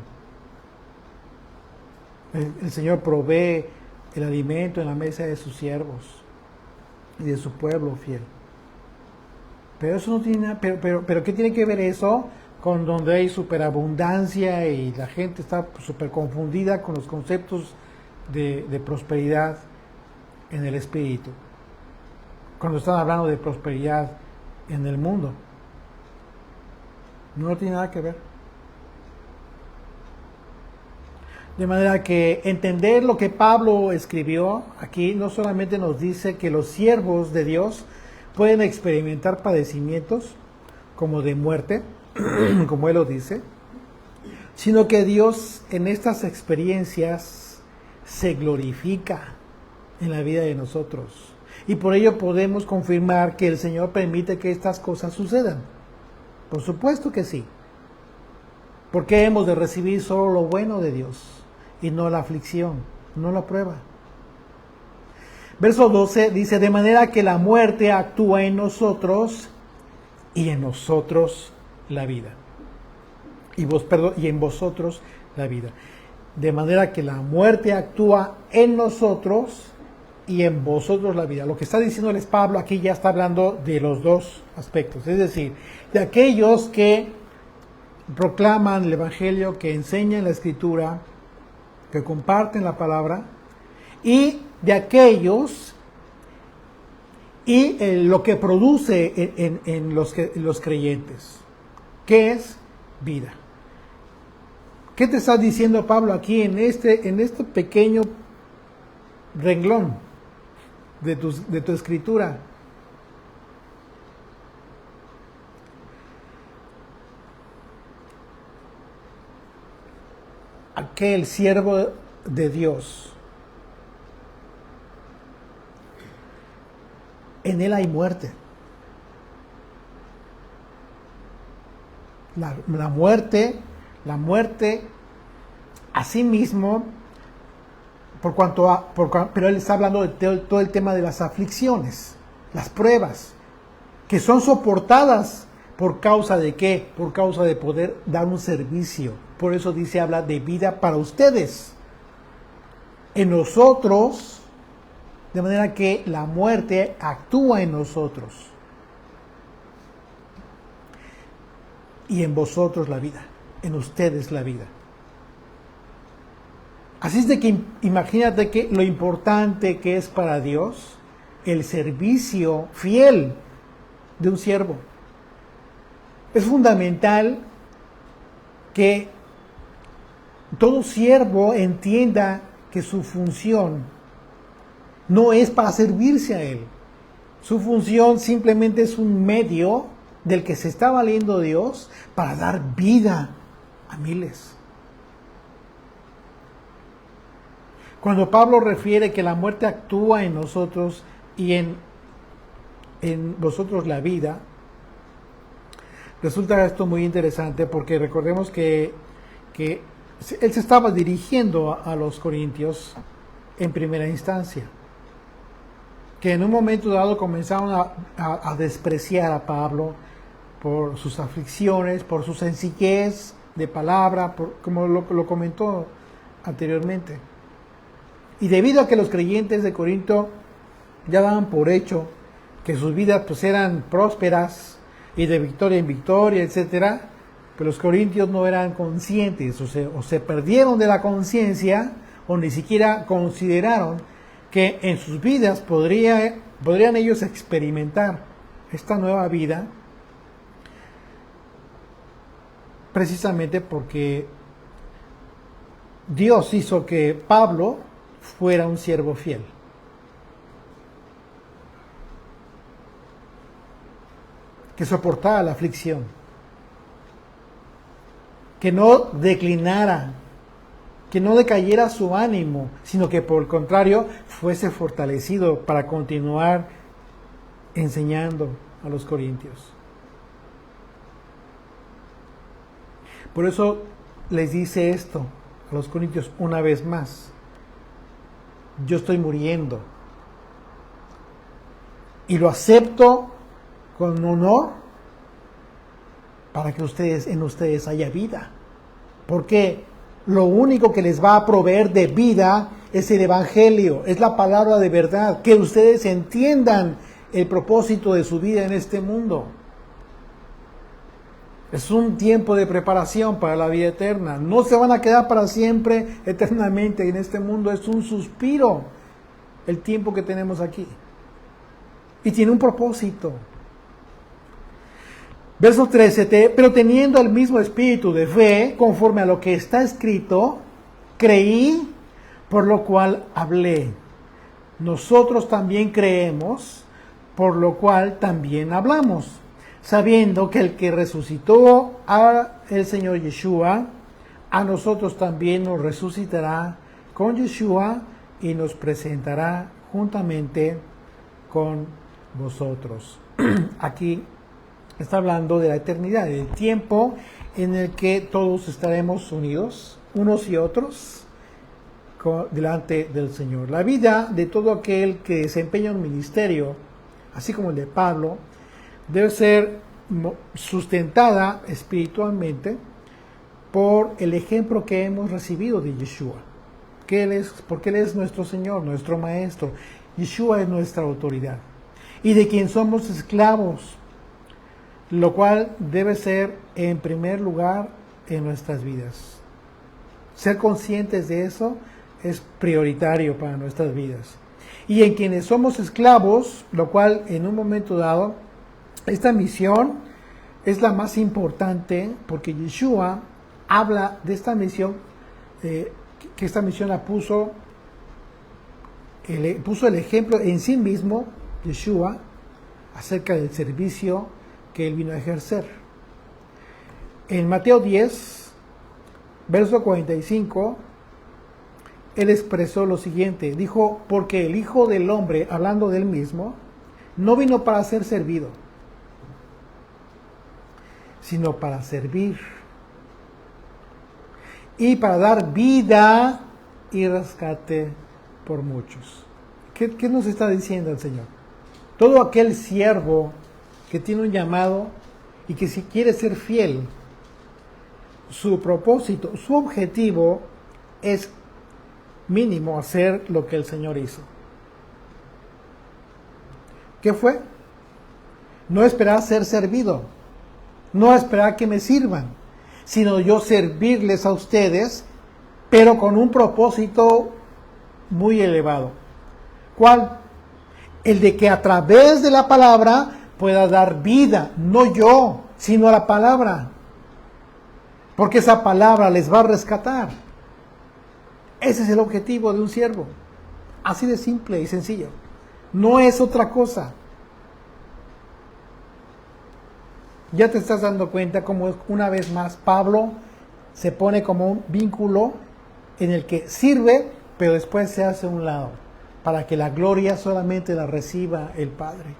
El Señor provee el alimento en la mesa de sus siervos y de su pueblo fiel. Pero eso no tiene nada, pero ¿qué tiene que ver eso con donde hay superabundancia y la gente está súper confundida con los conceptos de prosperidad en el espíritu, cuando están hablando de prosperidad en el mundo. No tiene nada que ver. De manera que entender lo que Pablo escribió aquí no solamente nos dice que los siervos de Dios pueden experimentar padecimientos como de muerte, como él lo dice, sino que Dios en estas experiencias se glorifica en la vida de nosotros. Y por ello podemos confirmar que el Señor permite que estas cosas sucedan. Por supuesto que sí. Porque hemos de recibir solo lo bueno de Dios y no la aflicción, no la prueba. Verso 12 dice, de manera que la muerte actúa en nosotros y en nosotros la vida. Y en vosotros la vida. De manera que la muerte actúa en nosotros y en vosotros la vida. Lo que está diciéndoles Pablo aquí ya está hablando de los dos aspectos. Es decir, de aquellos que proclaman el Evangelio, que enseñan la Escritura, que comparten la palabra, y de aquellos y lo que produce en los creyentes, que es vida. ¿Qué te está diciendo Pablo aquí en este pequeño renglón de tu escritura? Aquel siervo de Dios, en él hay muerte. La muerte, asimismo, pero él está hablando de todo el tema de las aflicciones, las pruebas, que son soportadas por causa de ¿qué? Por causa de poder dar un servicio. Por eso habla de vida para ustedes. En nosotros, de manera que la muerte actúa en nosotros. Y en vosotros la vida, en ustedes la vida. Así es de que imagínate que lo importante que es para Dios el servicio fiel de un siervo. Es fundamental que todo siervo entienda que su función no es para servirse a él. Su función simplemente es un medio del que se está valiendo Dios para dar vida a miles. Cuando Pablo refiere que la muerte actúa en nosotros y en vosotros la vida, resulta esto muy interesante porque recordemos que él se estaba dirigiendo a los corintios en primera instancia, que en un momento dado comenzaron a despreciar a Pablo por sus aflicciones, por su sencillez de palabra, como lo comentó anteriormente. Y debido a que los creyentes de Corinto ya daban por hecho que sus vidas pues eran prósperas y de victoria en victoria, etcétera, pero los corintios no eran conscientes o se perdieron de la conciencia o ni siquiera consideraron que en sus vidas podrían ellos experimentar esta nueva vida, precisamente porque Dios hizo que Pablo fuera un siervo fiel. Que soportara la aflicción, que no declinara, que no decayera su ánimo, sino que por el contrario fuese fortalecido para continuar enseñando a los corintios. Por eso les dice esto a los corintios una vez más: yo estoy muriendo y lo acepto con honor para que en ustedes haya vida. Porque lo único que les va a proveer de vida es el Evangelio, es la palabra de verdad, que ustedes entiendan el propósito de su vida en este mundo. Es un tiempo de preparación para la vida eterna. No se van a quedar para siempre, eternamente en este mundo. Es un suspiro el tiempo que tenemos aquí. Y tiene un propósito. Verso 13, pero teniendo el mismo espíritu de fe, conforme a lo que está escrito, creí, por lo cual hablé. Nosotros también creemos, por lo cual también hablamos, sabiendo que el que resucitó al Señor Yeshua, a nosotros también nos resucitará con Yeshua y nos presentará juntamente con vosotros. Aquí está hablando de la eternidad, del tiempo en el que todos estaremos unidos, unos y otros, delante del Señor. La vida de todo aquel que desempeña un ministerio, así como el de Pablo, debe ser sustentada espiritualmente por el ejemplo que hemos recibido de Yeshua. Porque Él es nuestro Señor, nuestro Maestro. Yeshua es nuestra autoridad. Y de quien somos esclavos, lo cual debe ser en primer lugar en nuestras vidas. Ser conscientes de eso es prioritario para nuestras vidas. Y en quienes somos esclavos, lo cual en un momento dado, esta misión es la más importante porque Yeshua habla de esta misión, que esta misión la puso el ejemplo en sí mismo, Yeshua, acerca del servicio que él vino a ejercer. En Mateo 10, verso 45, él expresó lo siguiente, dijo, porque el Hijo del Hombre, hablando de él mismo, no vino para ser servido, sino para servir y para dar vida y rescate por muchos. ¿Qué nos está diciendo el Señor? Todo aquel siervo que tiene un llamado y que si quiere ser fiel, su propósito, su objetivo es mínimo hacer lo que el Señor hizo. ¿Qué fue? No esperar ser servido, no esperar que me sirvan, sino yo servirles a ustedes, pero con un propósito muy elevado. ¿Cuál? El de que a través de la palabra pueda dar vida, no yo, sino la palabra. Porque esa palabra les va a rescatar. Ese es el objetivo de un siervo. Así de simple y sencillo. No es otra cosa. Ya te estás dando cuenta cómo una vez más Pablo se pone como un vínculo en el que sirve, pero después se hace a un lado, para que la gloria solamente la reciba el Padre.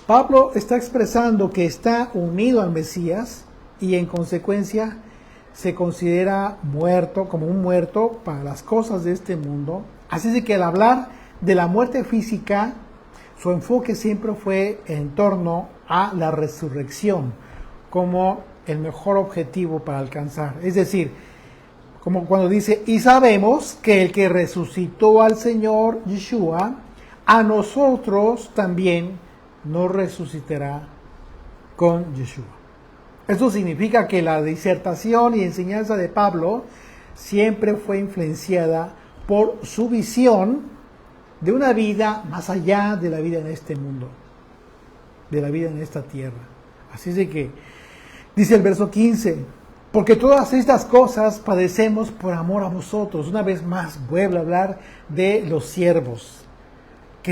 Pablo está expresando que está unido al Mesías y en consecuencia se considera muerto, como un muerto para las cosas de este mundo. Así de que al hablar de la muerte física, su enfoque siempre fue en torno a la resurrección como el mejor objetivo para alcanzar. Es decir, como cuando dice, y sabemos que el que resucitó al Señor Yeshua, a nosotros también nos resucitará con Yeshua. Esto significa que la disertación y enseñanza de Pablo siempre fue influenciada por su visión de una vida más allá de la vida en este mundo, de la vida en esta tierra. Así es de que, dice el verso 15, porque todas estas cosas padecemos por amor a vosotros. Una vez más vuelve a hablar de los siervos, que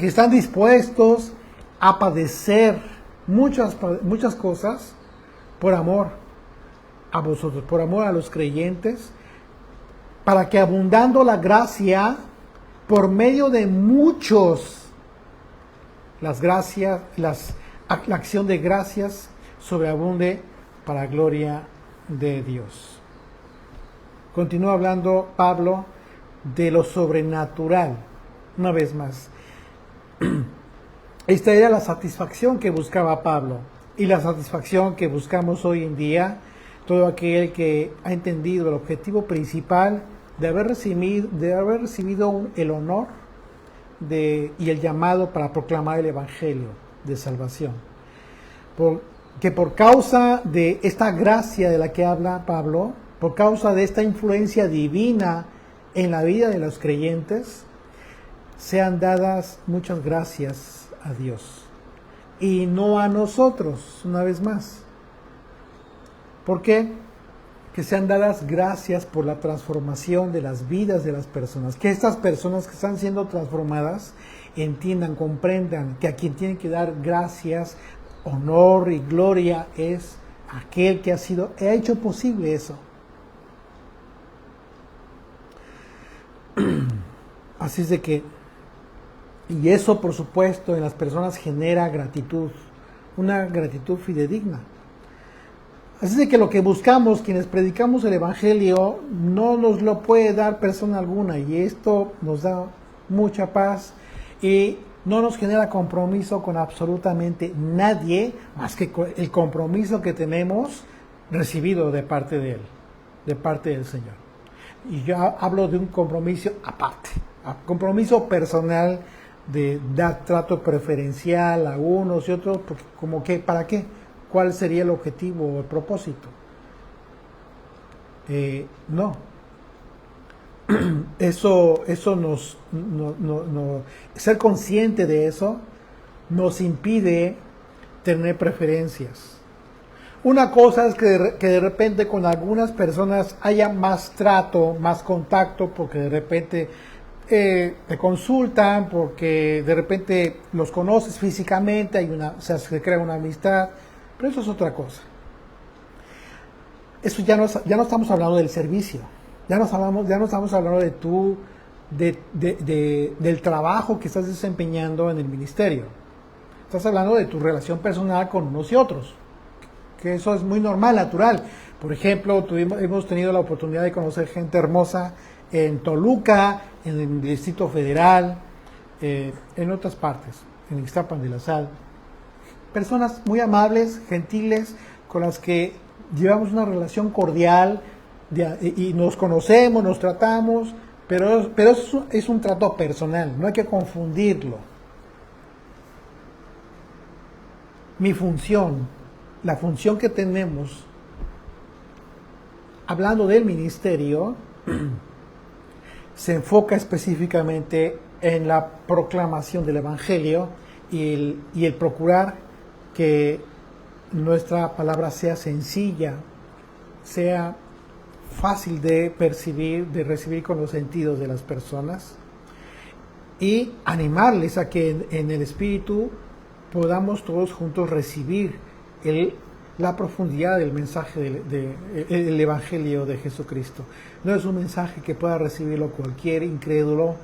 están dispuestos a padecer muchas cosas por amor a vosotros, por amor a los creyentes, para que abundando la gracia por medio de muchos, la acción de gracias sobreabunde para gloria de Dios. Continúa hablando Pablo de lo sobrenatural, una vez más. Esta era la satisfacción que buscaba Pablo y la satisfacción que buscamos hoy en día, todo aquel que ha entendido el objetivo principal de haber recibido el honor y el llamado para proclamar el Evangelio de salvación. que por causa de esta gracia de la que habla Pablo, por causa de esta influencia divina en la vida de los creyentes, sean dadas muchas gracias a Dios y no a nosotros, una vez más. ¿Por qué? Que sean dadas gracias por la transformación de las vidas de las personas, que estas personas que están siendo transformadas entiendan, comprendan que a quien tienen que dar gracias, honor y gloria es aquel que ha hecho posible eso. Así es de que, y eso por supuesto en las personas genera gratitud, una gratitud fidedigna. Así de que lo que buscamos, quienes predicamos el Evangelio, no nos lo puede dar persona alguna, y esto nos da mucha paz y no nos genera compromiso con absolutamente nadie, más que el compromiso que tenemos recibido de parte de Él, de parte del Señor. Y yo hablo de un compromiso aparte, compromiso personal de dar trato preferencial a unos y otros, porque como que, ¿para qué? ¿Cuál sería el objetivo o el propósito? No. Eso ser consciente de eso nos impide tener preferencias. Una cosa es que de repente con algunas personas haya más trato, más contacto, porque de repente te consultan, porque de repente los conoces físicamente, se crea una amistad, pero eso es otra cosa. Eso ya no estamos hablando del servicio, ya no estamos hablando del trabajo que estás desempeñando en el ministerio. Estás hablando de tu relación personal con unos y otros, que eso es muy normal, natural. Por ejemplo, hemos tenido la oportunidad de conocer gente hermosa en Toluca, en el Distrito Federal, en otras partes, en Ixtapan de la Sal. Personas muy amables, gentiles, con las que llevamos una relación cordial y nos conocemos, nos tratamos, pero eso es un trato personal, no hay que confundirlo. Mi función, la función que tenemos, hablando del ministerio, se enfoca específicamente en la proclamación del Evangelio y el procurar que nuestra palabra sea sencilla, sea fácil de percibir, de recibir con los sentidos de las personas, y animarles a que en el Espíritu podamos todos juntos recibir la profundidad del mensaje del Evangelio de Jesucristo. No es un mensaje que pueda recibirlo cualquier incrédulo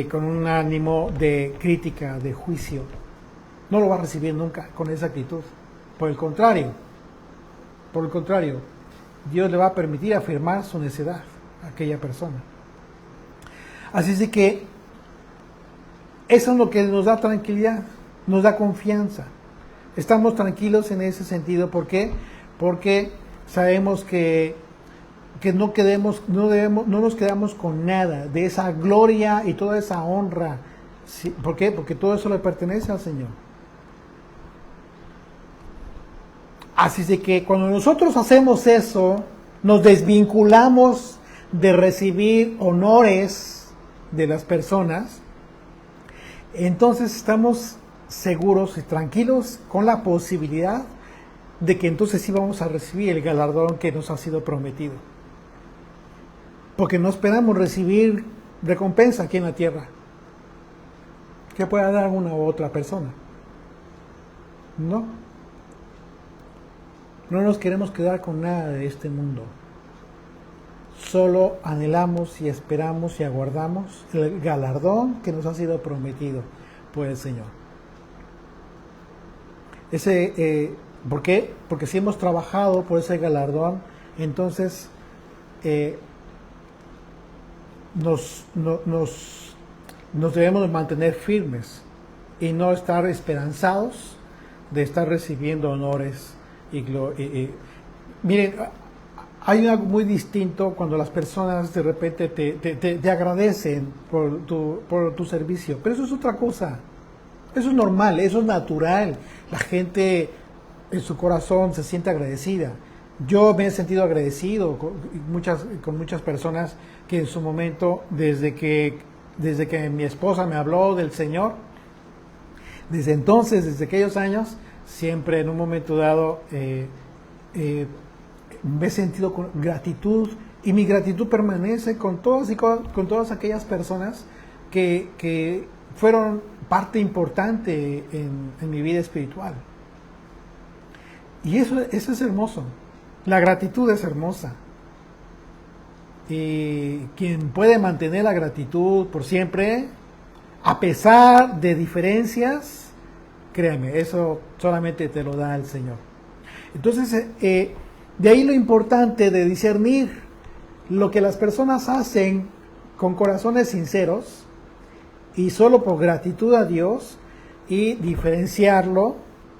con un ánimo de crítica, de juicio. No lo va a recibir nunca con esa actitud. Por el contrario, Dios le va a permitir afirmar su necedad a aquella persona. Así es de que eso es lo que nos da tranquilidad, nos da confianza. Estamos tranquilos en ese sentido. ¿Por qué? Porque sabemos que no nos quedamos con nada de esa gloria y toda esa honra. ¿Por qué? Porque todo eso le pertenece al Señor. Así es de que cuando nosotros hacemos eso, nos desvinculamos de recibir honores de las personas, entonces estamos seguros y tranquilos con la posibilidad de que entonces sí vamos a recibir el galardón que nos ha sido prometido. Porque no esperamos recibir recompensa aquí en la tierra que pueda dar una u otra persona. No nos queremos quedar con nada de este mundo. Solo anhelamos y esperamos y aguardamos el galardón que nos ha sido prometido por el Señor. ¿Por qué? Porque si hemos trabajado por ese galardón, entonces nos debemos mantener firmes y no estar esperanzados de estar recibiendo honores y miren, hay algo muy distinto cuando las personas de repente te agradecen por tu servicio, pero eso es otra cosa. Eso es normal, eso es natural. La gente en su corazón se siente agradecida. Yo me he sentido agradecido con muchas personas que en su momento, desde que mi esposa me habló del Señor, desde entonces, desde aquellos años, siempre en un momento dado me he sentido con gratitud, y mi gratitud permanece con todas con todas aquellas personas que fueron parte importante en mi vida espiritual. Y eso es hermoso. La gratitud es hermosa. Y quien puede mantener la gratitud por siempre, a pesar de diferencias, créame, eso solamente te lo da el Señor. Entonces, de ahí lo importante de discernir lo que las personas hacen con corazones sinceros y solo por gratitud a Dios, y diferenciarlo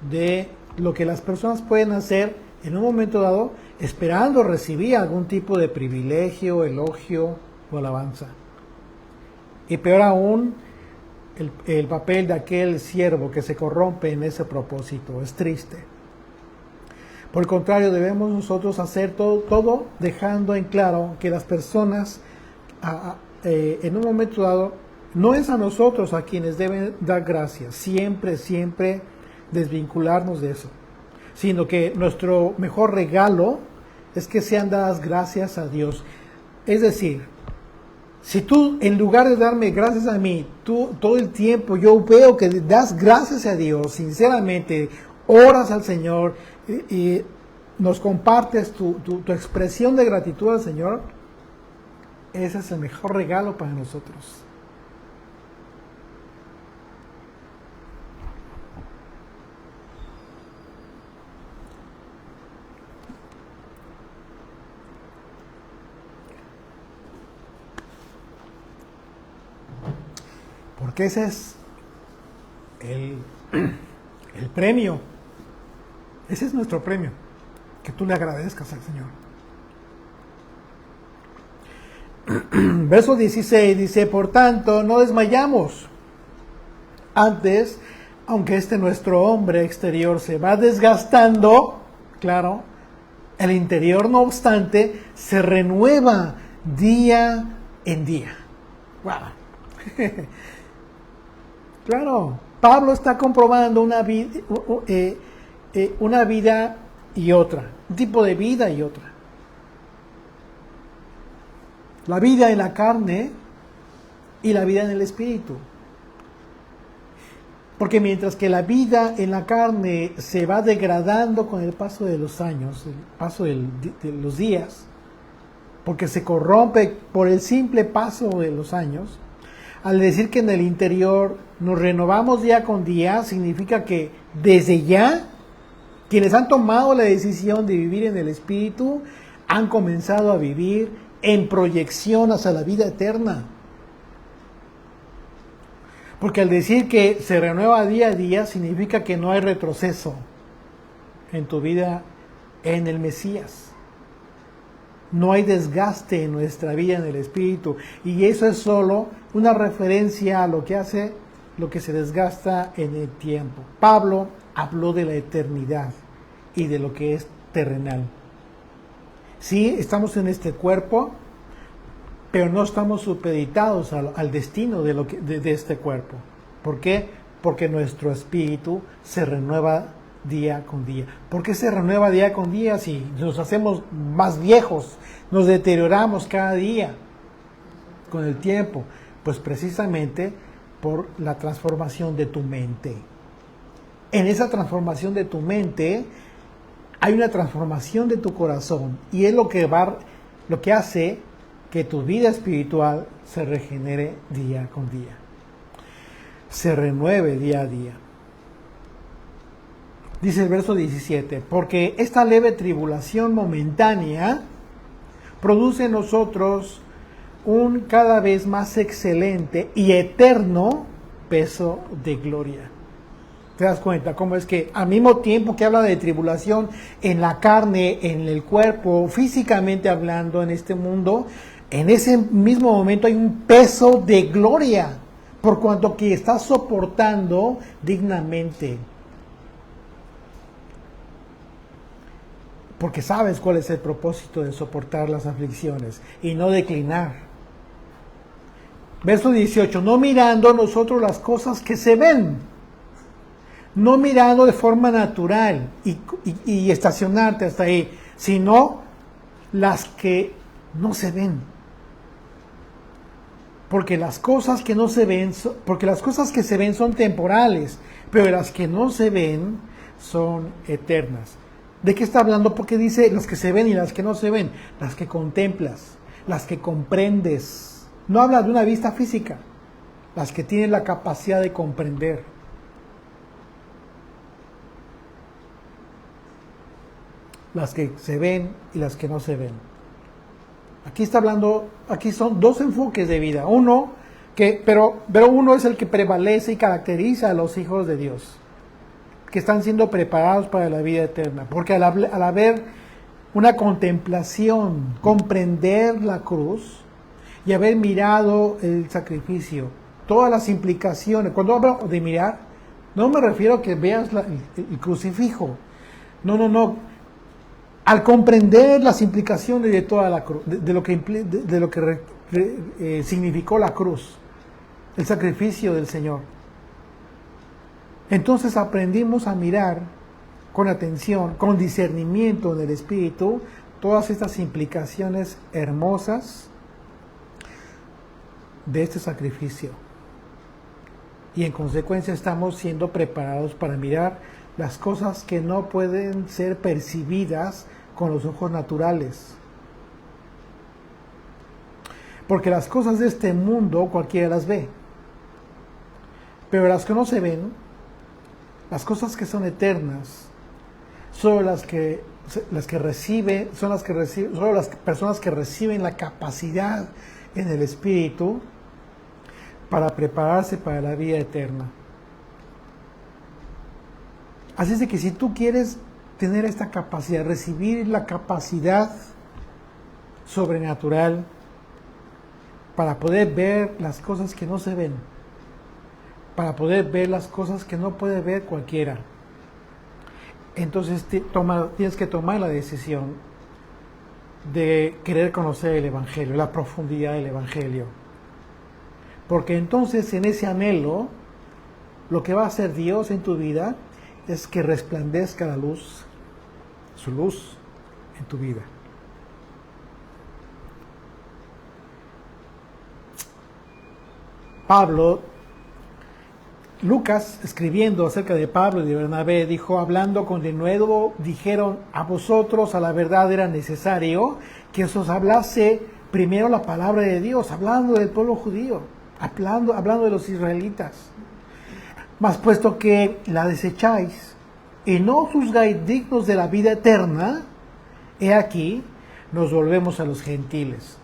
de lo que las personas pueden hacer en un momento dado esperando recibir algún tipo de privilegio, elogio o alabanza. Y peor aún, el papel de aquel siervo que se corrompe en ese propósito. Es triste. Por el contrario, debemos nosotros hacer todo dejando en claro que las personas en un momento dado, no es a nosotros a quienes deben dar gracias, siempre desvincularnos de eso, sino que nuestro mejor regalo es que sean dadas gracias a Dios. Es decir, si tú, en lugar de darme gracias a mí, tú todo el tiempo yo veo que das gracias a Dios, sinceramente, oras al Señor y nos compartes tu expresión de gratitud al Señor, ese es el mejor regalo para nosotros. Porque ese es el premio. Ese es nuestro premio. Que tú le agradezcas al Señor. Verso 16 dice: por tanto, no desmayamos. Antes, aunque nuestro hombre exterior se va desgastando, claro, el interior, no obstante, se renueva día en día. Wow. Claro, Pablo está comprobando una vida y otra, un tipo de vida y otra. La vida en la carne y la vida en el espíritu. Porque mientras que la vida en la carne se va degradando con el paso de los años, el paso de los días, porque se corrompe por el simple paso de los años, al decir que en el interior nos renovamos día con día, significa que desde ya, quienes han tomado la decisión de vivir en el Espíritu, han comenzado a vivir en proyección hacia la vida eterna. Porque al decir que se renueva día a día, significa que no hay retroceso en tu vida en el Mesías. No hay desgaste en nuestra vida en el Espíritu. Y eso es solo una referencia a lo que se desgasta en el tiempo. Pablo habló de la eternidad y de lo que es terrenal. Sí, estamos en este cuerpo, pero no estamos supeditados al destino de este cuerpo. ¿Por qué? Porque nuestro espíritu se renueva día con día. ¿Por qué se renueva día con día si nos hacemos más viejos, nos deterioramos cada día con el tiempo? Pues precisamente por la transformación de tu mente. En esa transformación de tu mente hay una transformación de tu corazón, y es lo que hace que tu vida espiritual se regenere día con día, se renueve día a día. Dice el verso 17: porque esta leve tribulación momentánea produce en nosotros un cada vez más excelente y eterno peso de gloria. ¿Te das cuenta cómo es que al mismo tiempo que habla de tribulación en la carne, en el cuerpo, físicamente hablando en este mundo, en ese mismo momento hay un peso de gloria, por cuanto que está soportando dignamente? porque sabes cuál es el propósito de soportar las aflicciones y no declinar. Verso 18, no mirando nosotros las cosas que se ven, no mirando de forma natural y estacionarte hasta ahí, sino las que no se ven. Porque las cosas que no se ven, porque las cosas que se ven son temporales, pero las que no se ven son eternas. ¿De qué está hablando? Porque dice las que se ven y las que no se ven, las que contemplas, las que comprendes. No habla de una vista física, las que tienen la capacidad de comprender. Las que se ven y las que no se ven. Aquí está hablando, aquí son dos enfoques de vida. Uno, pero uno es el que prevalece y caracteriza a los hijos de Dios, que están siendo preparados para la vida eterna. Porque al haber una contemplación, comprender la cruz y haber mirado el sacrificio, todas las implicaciones. Cuando hablo de mirar, no me refiero a que veas el crucifijo. No. Al comprender las implicaciones de toda la cruz, de lo que significó la cruz, el sacrificio del Señor, entonces aprendimos a mirar con atención, con discernimiento del Espíritu, todas estas implicaciones hermosas de este sacrificio. Y en consecuencia estamos siendo preparados para mirar las cosas que no pueden ser percibidas con los ojos naturales. Porque las cosas de este mundo cualquiera las ve. Pero las que no se ven, las cosas que son eternas, son las que reciben, son las personas que reciben la capacidad en el Espíritu para prepararse para la vida eterna. Así es de que si tú quieres tener esta capacidad, recibir la capacidad sobrenatural para poder ver las cosas que no se ven, para poder ver las cosas que no puede ver cualquiera, entonces tienes que tomar la decisión de querer conocer el Evangelio, la profundidad del Evangelio. Porque entonces en ese anhelo, lo que va a hacer Dios en tu vida es que resplandezca la luz, su luz en tu vida. Lucas, escribiendo acerca de Pablo y de Bernabé, dijo, hablando con denuedo, dijeron, a vosotros a la verdad era necesario que os hablase primero la palabra de Dios, hablando del pueblo judío, hablando de los israelitas. Mas puesto que la desecháis y no juzgáis dignos de la vida eterna, he aquí, nos volvemos a los gentiles.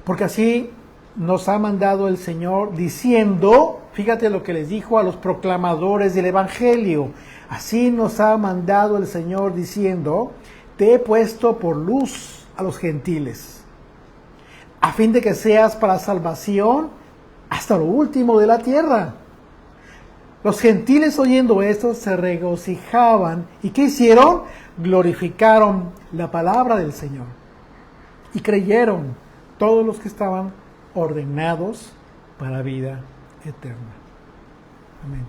Porque así nos ha mandado el Señor diciendo, fíjate lo que les dijo a los proclamadores del Evangelio, así nos ha mandado el Señor diciendo, te he puesto por luz a los gentiles, a fin de que seas para salvación hasta lo último de la tierra. Los gentiles oyendo esto se regocijaban. ¿Y qué hicieron? Glorificaron la palabra del Señor. Y creyeron todos los que estaban ordenados para vida eterna. Amén.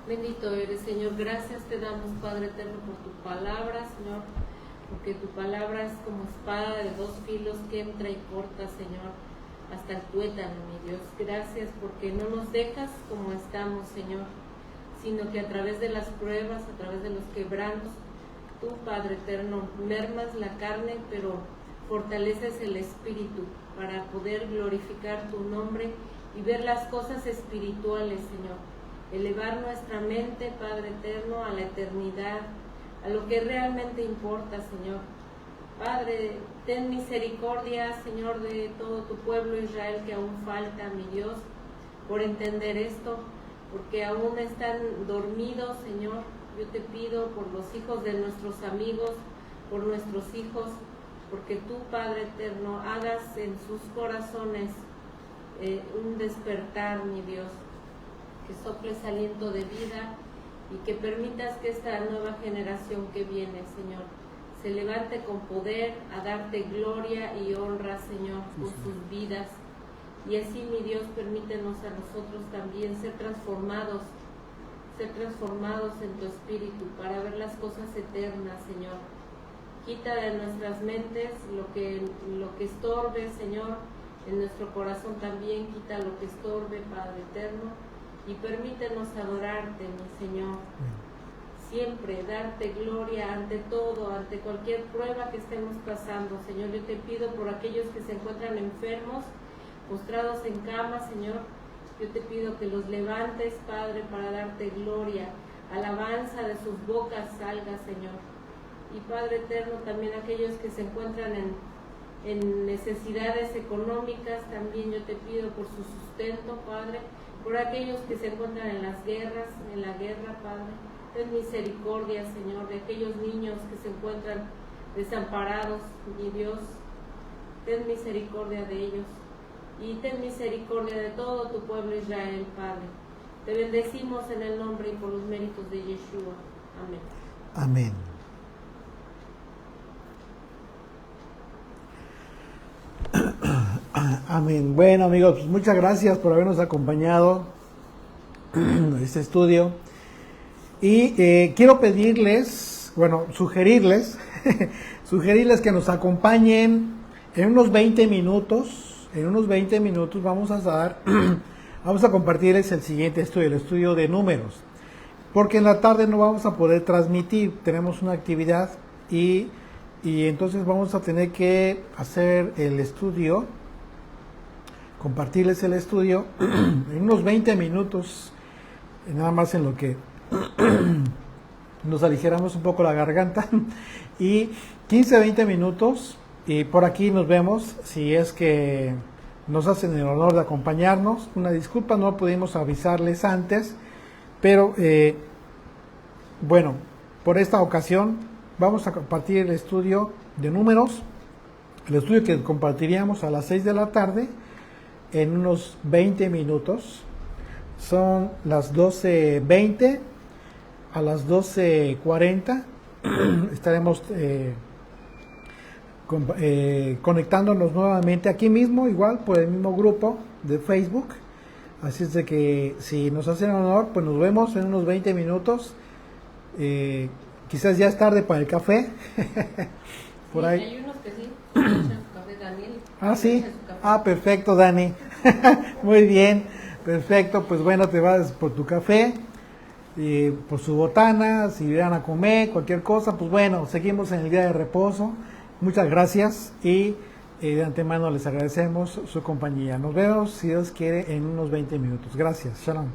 Bendito eres, Señor. Gracias te damos, Padre eterno, por tu palabra, Señor. Porque tu palabra es como espada de dos filos que entra y corta, Señor, hasta el tuétano, mi Dios. Gracias porque no nos dejas como estamos, Señor, sino que a través de las pruebas, a través de los quebrantos, tú, Padre eterno, mermas la carne, pero fortaleces el espíritu para poder glorificar tu nombre y ver las cosas espirituales, Señor. Elevar nuestra mente, Padre eterno, a la eternidad, a lo que realmente importa, Señor. Padre, ten misericordia, Señor, de todo tu pueblo Israel que aún falta, mi Dios, por entender esto, porque aún están dormidos, Señor. Yo te pido por los hijos de nuestros amigos, por nuestros hijos, porque tú, Padre eterno, hagas en sus corazones un despertar, mi Dios, que soples aliento de vida y que permitas que esta nueva generación que viene, Señor, se levante con poder a darte gloria y honra, Señor, por sus vidas. Y así, mi Dios, permítenos a nosotros también ser transformados en tu espíritu para ver las cosas eternas, Señor. Quita de nuestras mentes lo que estorbe, Señor, en nuestro corazón también quita lo que estorbe, Padre eterno, y permítenos adorarte, mi Señor. Siempre darte gloria ante todo, ante cualquier prueba que estemos pasando, Señor. Yo te pido por aquellos que se encuentran enfermos, postrados en cama, Señor. Yo te pido que los levantes, Padre, para darte gloria. Alabanza de sus bocas salga, Señor. Y Padre eterno, también aquellos que se encuentran en necesidades económicas, también yo te pido por su sustento, Padre. Por aquellos que se encuentran en la guerra, Padre. Ten misericordia, Señor, de aquellos niños que se encuentran desamparados, mi Dios. Ten misericordia de ellos. Y ten misericordia de todo tu pueblo Israel, Padre. Te bendecimos en el nombre y por los méritos de Yeshua. Amén. Amén. Amén. Bueno, amigos, pues muchas gracias por habernos acompañado en este estudio. Y quiero pedirles, sugerirles, sugerirles que nos acompañen en unos 20 minutos. En unos 20 minutos vamos a compartirles el siguiente estudio, el estudio de números. Porque en la tarde no vamos a poder transmitir, tenemos una actividad y entonces vamos a tener que hacer el estudio, compartirles el estudio en unos 20 minutos, nada más en lo que nos aligeramos un poco la garganta, y 15-20 minutos, y por aquí nos vemos, si es que nos hacen el honor de acompañarnos. Una disculpa, no pudimos avisarles antes, pero por esta ocasión vamos a compartir el estudio de números, el estudio que compartiríamos a las 6 de la tarde, en unos 20 minutos. Son las 12:20, a las 12:40 estaremos conectándonos nuevamente aquí mismo, igual por el mismo grupo de Facebook. Así es de que si nos hacen honor, pues nos vemos en unos 20 minutos. Quizás ya es tarde para el café. Por sí, ahí. Hay unos que sí, echan su café, Daniel. Ah, sí. Echa su café. Ah, perfecto, Dani. Muy bien. Perfecto. Pues bueno, te vas por tu café, por su botana, si irán a comer, cualquier cosa. Pues bueno, seguimos en el día de reposo. Muchas gracias y de antemano les agradecemos su compañía. Nos vemos, si Dios quiere, en unos 20 minutos. Gracias. Shalom.